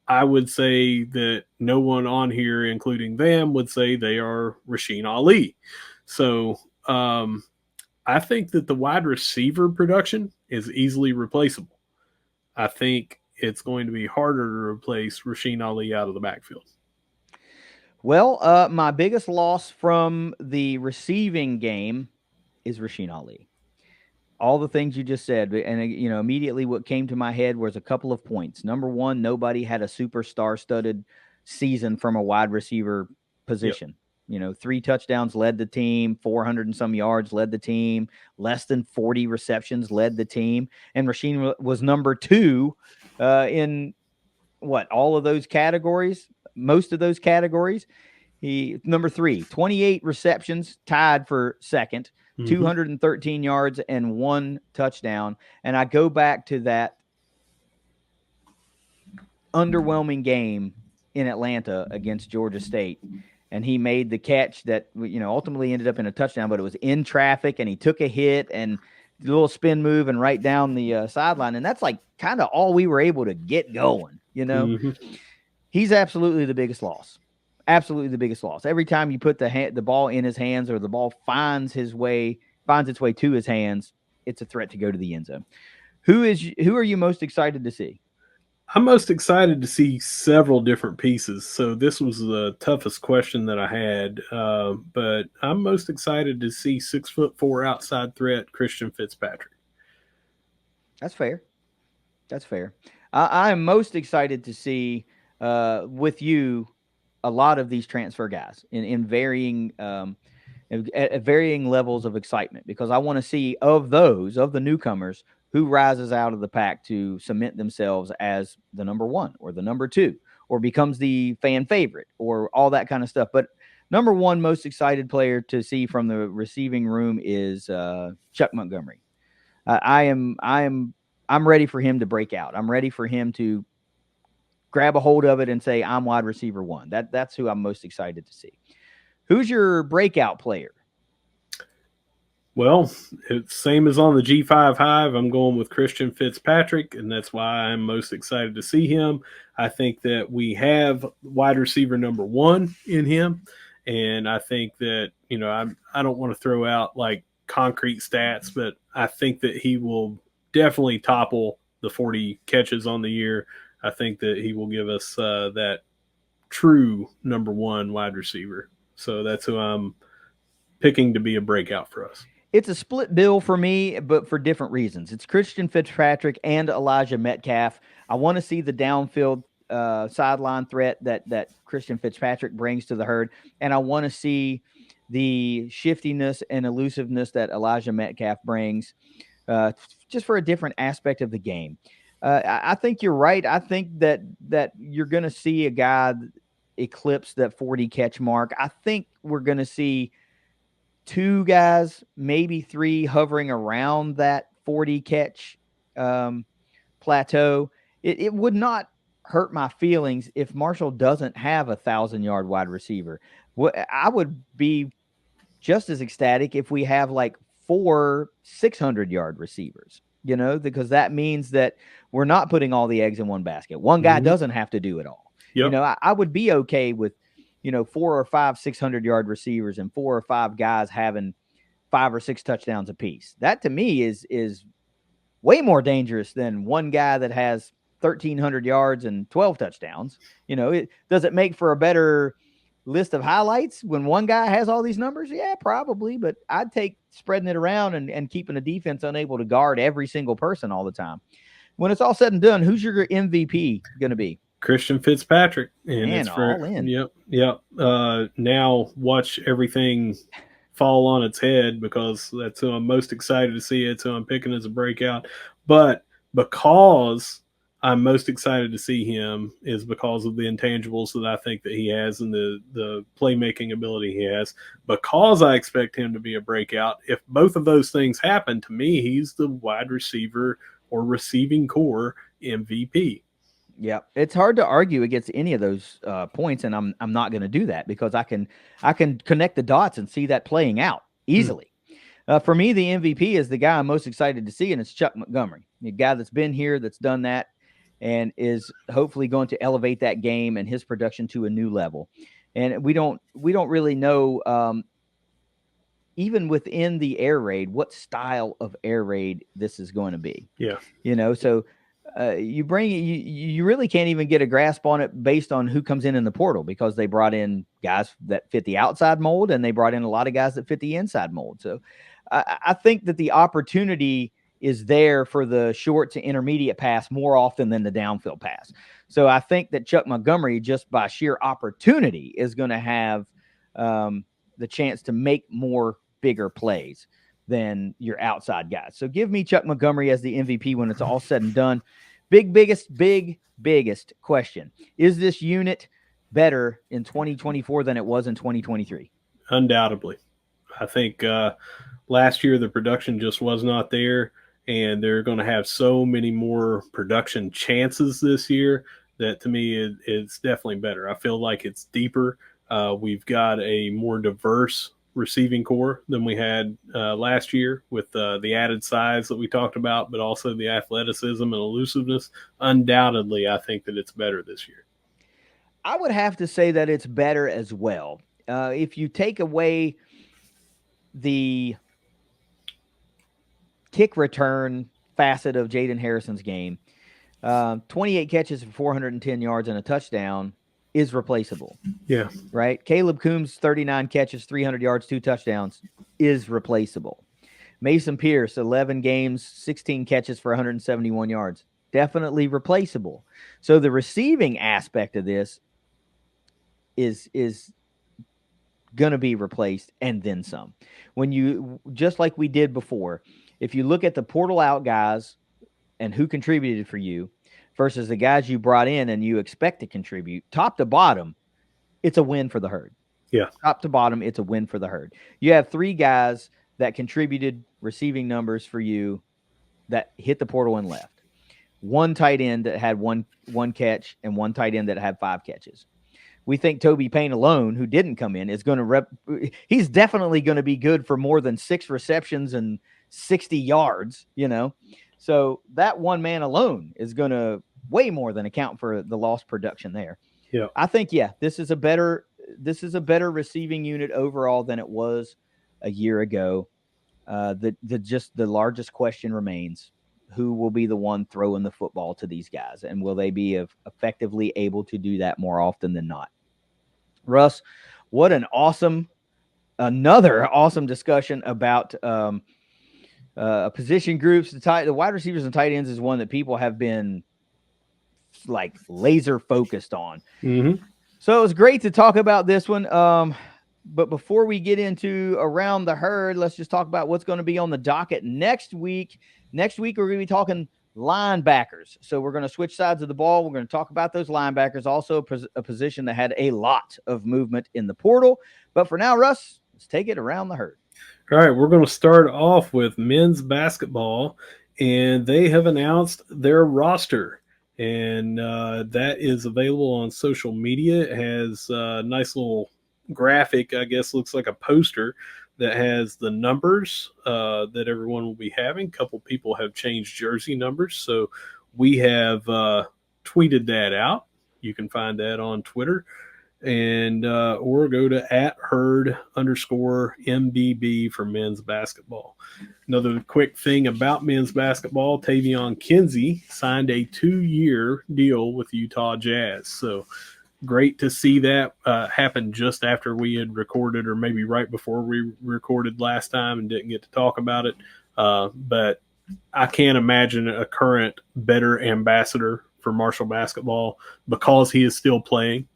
I would say that no one on here, including them, would say they are Rasheen Ali. So I think that the wide receiver production is easily replaceable. I think it's going to be harder to replace Rasheen Ali out of the backfield. Well, my biggest loss from the receiving game is Rasheen Ali. All the things you just said, and you know, immediately what came to my head was a couple of points. Number one, nobody had a superstar-studded season from a wide receiver position. Yep. You know, 3 touchdowns led the team, 400 and some yards led the team, less than 40 receptions led the team, and Rasheen was number 2 in all of those categories, most of those categories. He number 3, 28 receptions, tied for second. 213 yards and 1 touchdown. And I go back to that underwhelming game in Atlanta against Georgia State. And he made the catch that, you know, ultimately ended up in a touchdown, but it was in traffic and he took a hit and a little spin move and right down the sideline. And that's like kind of all we were able to get going, you know. He's absolutely the biggest loss. Absolutely the biggest loss. Every time you put the ball in his hands or the ball finds its way to his hands, it's a threat to go to the end zone. Who are you most excited to see? I'm most excited to see several different pieces. So this was the toughest question that I had, but I'm most excited to see 6'4" outside threat Christian Fitzpatrick. That's fair. That's fair. I am most excited to see with you a lot of these transfer guys in varying at varying levels of excitement, because I want to see of the newcomers, who rises out of the pack to cement themselves as the number one or the number two, or becomes the fan favorite, or all that kind of stuff. But number one most excited player to see from the receiving room is Chuck Montgomery. I'm ready for him to break out. I'm ready for him to grab a hold of it and say, I'm wide receiver one. That's who I'm most excited to see. Who's your breakout player? Well, it's same as on the G5 Hive. I'm going with Christian Fitzpatrick, and that's why I'm most excited to see him. I think that we have wide receiver number one in him, and I think that, I don't want to throw out like concrete stats, but I think that he will definitely topple the 40 catches on the year. I think that he will give us that true number one wide receiver. So that's who I'm picking to be a breakout for us. It's a split bill for me, but for different reasons. It's Christian Fitzpatrick and Elijah Metcalf. I want to see the downfield sideline threat that Christian Fitzpatrick brings to the herd, and I want to see the shiftiness and elusiveness that Elijah Metcalf brings, just for a different aspect of the game. I think you're right. I think that you're going to see a guy eclipse that 40 catch mark. I think we're going to see two guys, maybe three, hovering around that 40 catch plateau. It would not hurt my feelings if Marshall doesn't have 1,000-yard wide receiver. I would be just as ecstatic if we have like 4 600-yard receivers, because that means that we're not putting all the eggs in one basket. One guy doesn't have to do it all. Yep. I would be okay with 4 or 5 600-yard receivers and 4 or 5 guys having 5 or 6 touchdowns apiece. That to me is way more dangerous than one guy that has 1,300 yards and 12 touchdowns. Does it make for a better list of highlights when one guy has all these numbers? Yeah, probably. But I'd take spreading it around and keeping a defense unable to guard every single person all the time. When it's all said and done, who's your MVP going to be? Christian Fitzpatrick, and Man, it's for all in. Yep. Now watch everything fall on its head, because that's who I'm most excited to see. It's who I'm picking as a breakout. But because I'm most excited to see him is because of the intangibles that I think that he has and the playmaking ability he has. Because I expect him to be a breakout. If both of those things happen, to me, he's the wide receiver or receiving core MVP. Yeah, it's hard to argue against any of those points, and I'm not going to do that, because I can connect the dots and see that playing out easily. For me, the MVP is the guy I'm most excited to see, and it's Chuck Montgomery, the guy that's been here, that's done that, and is hopefully going to elevate that game and his production to a new level. And we don't really know, even within the air raid, what style of air raid this is going to be. Yeah. So you really can't even get a grasp on it based on who comes in the portal, because they brought in guys that fit the outside mold, and they brought in a lot of guys that fit the inside mold. So I think that the opportunity is there for the short to intermediate pass more often than the downfield pass. So I think that Chuck Montgomery, just by sheer opportunity, is going to have the chance to make more bigger plays than your outside guys. So give me Chuck Montgomery as the MVP when it's all said and done. Biggest question. Is this unit better in 2024 than it was in 2023? Undoubtedly. I think last year the production just was not there, and they're going to have so many more production chances this year that, to me, it's definitely better. I feel like it's deeper. We've got a more diverse receiving core than we had last year, with the added size that we talked about, but also the athleticism and elusiveness. Undoubtedly, I think that it's better this year. I would have to say that it's better as well. If you take away the kick return facet of Jaden Harrison's game, 28 catches for 410 yards and a touchdown is replaceable. Yeah. Right? Caleb Coombs, 39 catches, 300 yards, 2 touchdowns is replaceable. Mason Pierce, 11 games, 16 catches for 171 yards. Definitely replaceable. So the receiving aspect of this is going to be replaced and then some. When you, just like we did before, if you look at the portal out guys and who contributed for you versus the guys you brought in and you expect to contribute, top to bottom, it's a win for the herd. Yeah. Top to bottom, it's a win for the herd. You have 3 guys that contributed receiving numbers for you that hit the portal and left. 1 tight end that had one catch and 1 tight end that had 5 catches. We think Toby Payne alone, who didn't come in, is going to he's definitely going to be good for more than 6 receptions and 60 yards, So that one man alone is going to way more than account for the lost production there. Yeah. I think, this is a better receiving unit overall than it was a year ago. The largest question remains: who will be the one throwing the football to these guys, and will they be effectively able to do that more often than not? Russ, what another awesome discussion about position groups. The wide receivers and tight ends is one that people have been like laser focused on. Mm-hmm. So it was great to talk about this one. But before we get into Around the Herd, let's just talk about what's going to be on the docket next week. Next week, we're going to be talking linebackers. So we're going to switch sides of the ball. We're going to talk about those linebackers, also a position that had a lot of movement in the portal. But for now, Russ, let's take it around the herd. All right, we're going to start off with men's basketball, and they have announced their roster. And that is available on social media. It has a nice little graphic, I guess, looks like a poster that has the numbers that everyone will be having. A couple people have changed jersey numbers, so we have tweeted that out. You can find that on Twitter, and or go to @herd_MBB for men's basketball. Another quick thing about men's basketball: Tavion Kinsey signed a 2-year deal with Utah Jazz. So great to see that happen just after we had recorded, or maybe right before we recorded last time and didn't get to talk about it. But I can't imagine a current better ambassador for Marshall basketball, because he is still playing.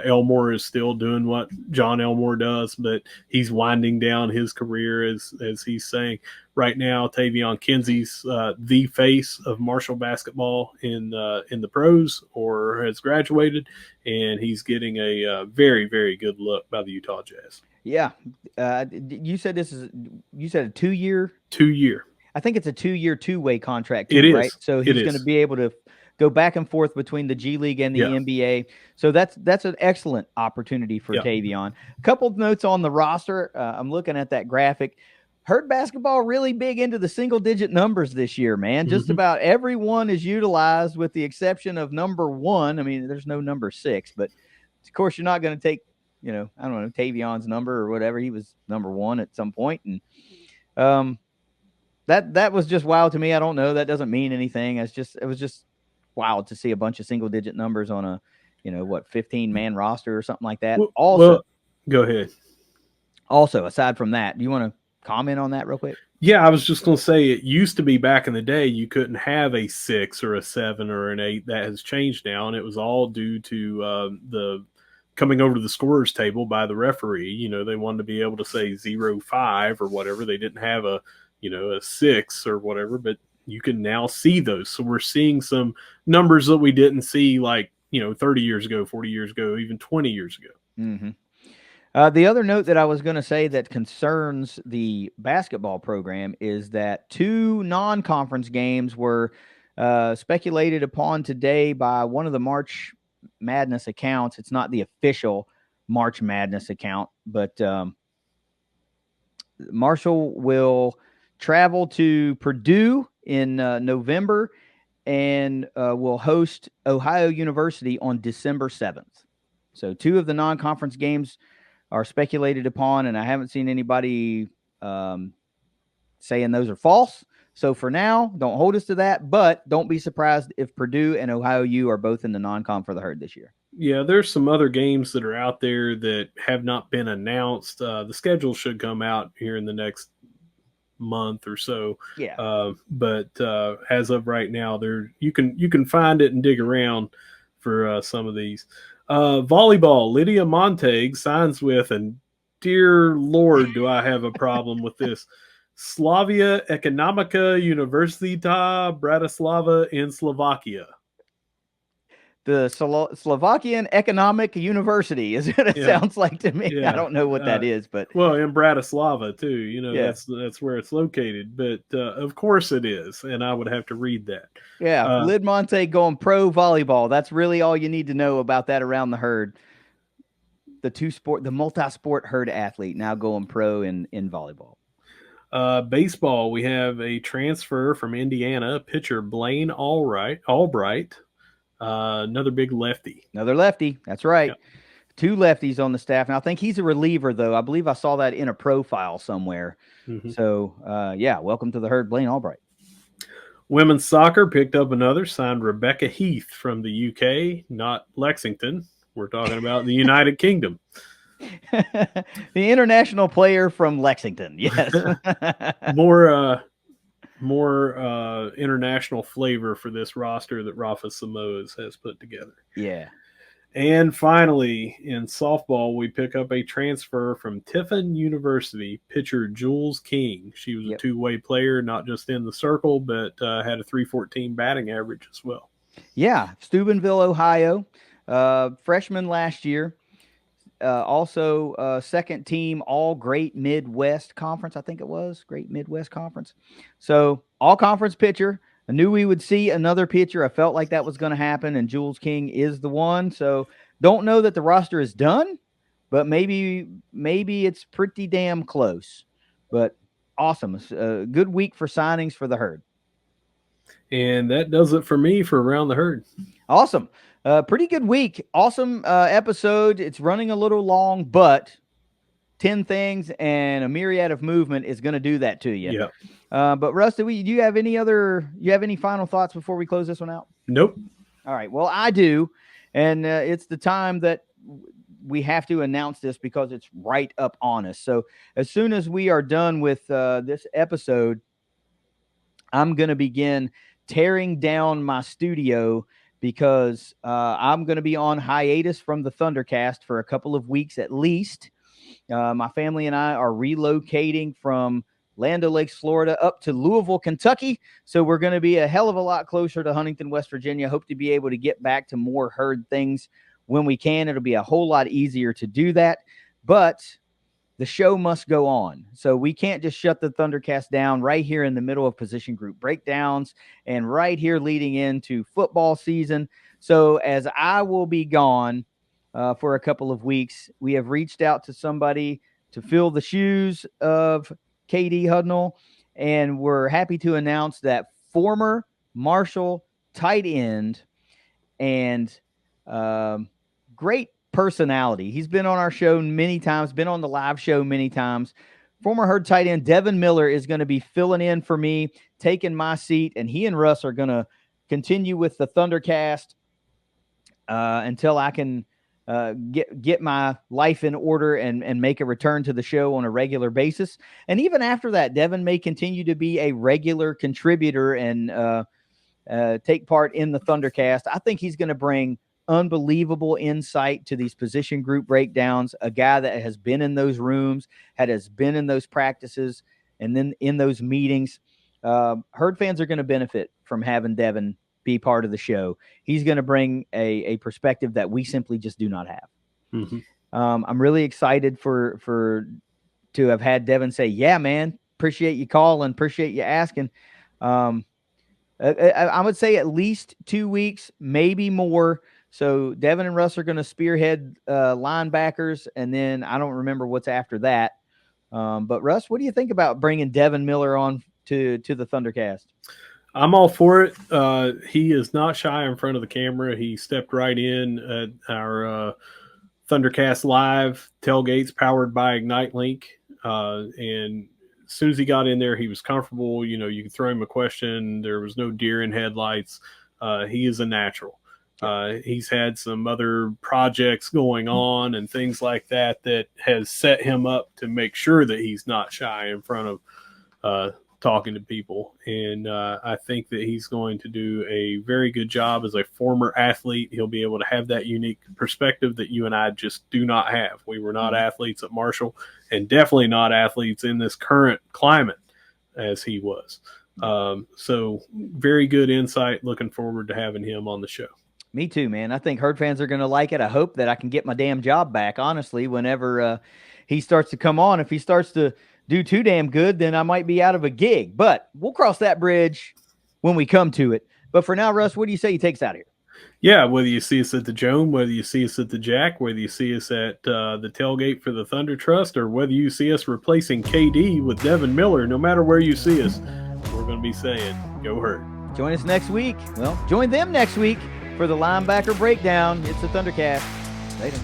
Elmore is still doing what John Elmore does, but he's winding down his career, as he's saying. Right now, Tavion Kinsey's the face of Marshall basketball in the pros, or has graduated, and he's getting a very, very good look by the Utah Jazz. Yeah. You said a 2-year? 2-year. I think it's a 2-year, 2-way contract, too, right? So he's going to be able to go back and forth between the G League and the NBA. So that's an excellent opportunity for Tavion. A couple of notes on the roster. I'm looking at that graphic. Herd basketball really big into the single-digit numbers this year, man. Just about everyone is utilized, with the exception of number 1. I mean, there's no number 6, but of course you're not going to take, I don't know, Tavion's number or whatever. He was number 1 at some point, and that was just wild to me. I don't know. That doesn't mean anything. It was just wild to see a bunch of single-digit numbers on a, 15-man roster or something like that. Well, go ahead. Also, aside from that, do you want to comment on that real quick? Yeah, I was just going to say, it used to be back in the day you couldn't have a 6 or a 7 or an 8. That has changed now, and it was all due to the coming over to the scorer's table by the referee. They wanted to be able to say 0-5 or whatever. They didn't have a 6 or whatever, but you can now see those. So we're seeing some numbers that we didn't see 30 years ago, 40 years ago, even 20 years ago. Mm-hmm. The other note that I was going to say that concerns the basketball program is that 2 non-conference games were speculated upon today by one of the March Madness accounts. It's not the official March Madness account, but Marshall will travel to Purdue in November, and will host Ohio University on December 7th. So 2 of the non-conference games are speculated upon, and I haven't seen anybody saying those are false. So for now, don't hold us to that, but don't be surprised if Purdue and Ohio U are both in the non-con for the herd this year. Yeah, there's some other games that are out there that have not been announced. The schedule should come out here in the next month or so. Yeah. But as of right now, you can find it and dig around for some of these. Volleyball, Lydia Montague signs with, and dear Lord, do I have a problem with this, Slavia Ekonomika Univerzita Bratislava in Slovakia. The Slovakian Economic University is what it sounds like to me. Yeah. I don't know what that is, but well, in Bratislava too. Yeah. That's where it's located. But of course it is, and I would have to read that. Yeah, Lid Monte going pro volleyball. That's really all you need to know about that around the herd. The multi-sport herd athlete now going pro in volleyball. Baseball, we have a transfer from Indiana, pitcher Blaine Albright. Another big lefty. Another lefty. That's right. Yep. 2 lefties on the staff. Now, I think he's a reliever, though. I believe I saw that in a profile somewhere. Mm-hmm. So, welcome to the herd, Blaine Albright. Women's soccer picked up another, signed Rebecca Heath from the UK, not Lexington. We're talking about the United Kingdom. The international player from Lexington, yes. More international flavor for this roster that Rafa Samoas has put together. Yeah. And finally, in softball, we pick up a transfer from Tiffin University, pitcher Jules King. She was a two-way player, not just in the circle, but had a .314 batting average as well. Yeah, Steubenville, Ohio, freshman last year. Also, second team All Great Midwest Conference, I think it was. Great Midwest Conference. So, all-conference pitcher. I knew we would see another pitcher. I felt like that was going to happen, and Jules King is the one. So, don't know that the roster is done, but maybe it's pretty damn close. But awesome. It's a good week for signings for the herd. And that does it for me for Around the Herd. Awesome. Pretty good week. Awesome episode. It's running a little long, but 10 things and a myriad of movement is going to do that to you. Yeah. But Russ, do you have any final thoughts before we close this one out? Nope. All right. Well, I do. And it's the time that we have to announce this because it's right up on us. So as soon as we are done with this episode, I'm going to begin tearing down my studio because I'm going to be on hiatus from the ThunderCast for a couple of weeks at least. My family and I are relocating from Land O'Lakes, Florida, up to Louisville, Kentucky. So we're going to be a hell of a lot closer to Huntington, West Virginia. Hope to be able to get back to more herd things when we can. It'll be a whole lot easier to do that. But the show must go on. So we can't just shut the ThunderCast down right here in the middle of position group breakdowns and right here leading into football season. So as I will be gone for a couple of weeks, we have reached out to somebody to fill the shoes of KD Hudnall, and we're happy to announce that former Marshall tight end and great personality. He's been on our show many times, been on the live show many times. Former herd tight end Devin Miller is going to be filling in for me, taking my seat, and he and Russ are going to continue with the ThunderCast until I can get my life in order and make a return to the show on a regular basis. And even after that, Devin may continue to be a regular contributor and take part in the ThunderCast. I think he's going to bring unbelievable insight to these position group breakdowns, a guy that has been in those rooms, has been in those practices, and then in those meetings. Herd fans are going to benefit from having Devin be part of the show. He's going to bring a perspective that we simply just do not have. Mm-hmm. I'm really excited to have had Devin say, yeah, man, appreciate you calling, appreciate you asking. I would say at least 2 weeks, maybe more. So Devin and Russ are going to spearhead linebackers, and then I don't remember what's after that. But Russ, what do you think about bringing Devin Miller on to the ThunderCast? I'm all for it. He is not shy in front of the camera. He stepped right in at our ThunderCast Live tailgates powered by Ignite Link. And as soon as he got in there, he was comfortable. You could throw him a question. There was no deer in headlights. He is a natural. He's had some other projects going on and things like that has set him up to make sure that he's not shy in front of talking to people. And I think that he's going to do a very good job as a former athlete. He'll be able to have that unique perspective that you and I just do not have. We were not athletes at Marshall, and definitely not athletes in this current climate as he was. So very good insight. Looking forward to having him on the show. Me too, man. I think herd fans are going to like it. I hope that I can get my damn job back, honestly, whenever he starts to come on. If he starts to do too damn good, then I might be out of a gig. But we'll cross that bridge when we come to it. But for now, Russ, what do you say you take us out of here? Yeah, whether you see us at the Joan, whether you see us at the Jack, whether you see us at the tailgate for the Thunder Trust, or whether you see us replacing KD with Devin Miller, no matter where you see us, we're going to be saying, go Herd. Join us next week. Well, join them next week for the linebacker breakdown. It's the ThunderCast. Later.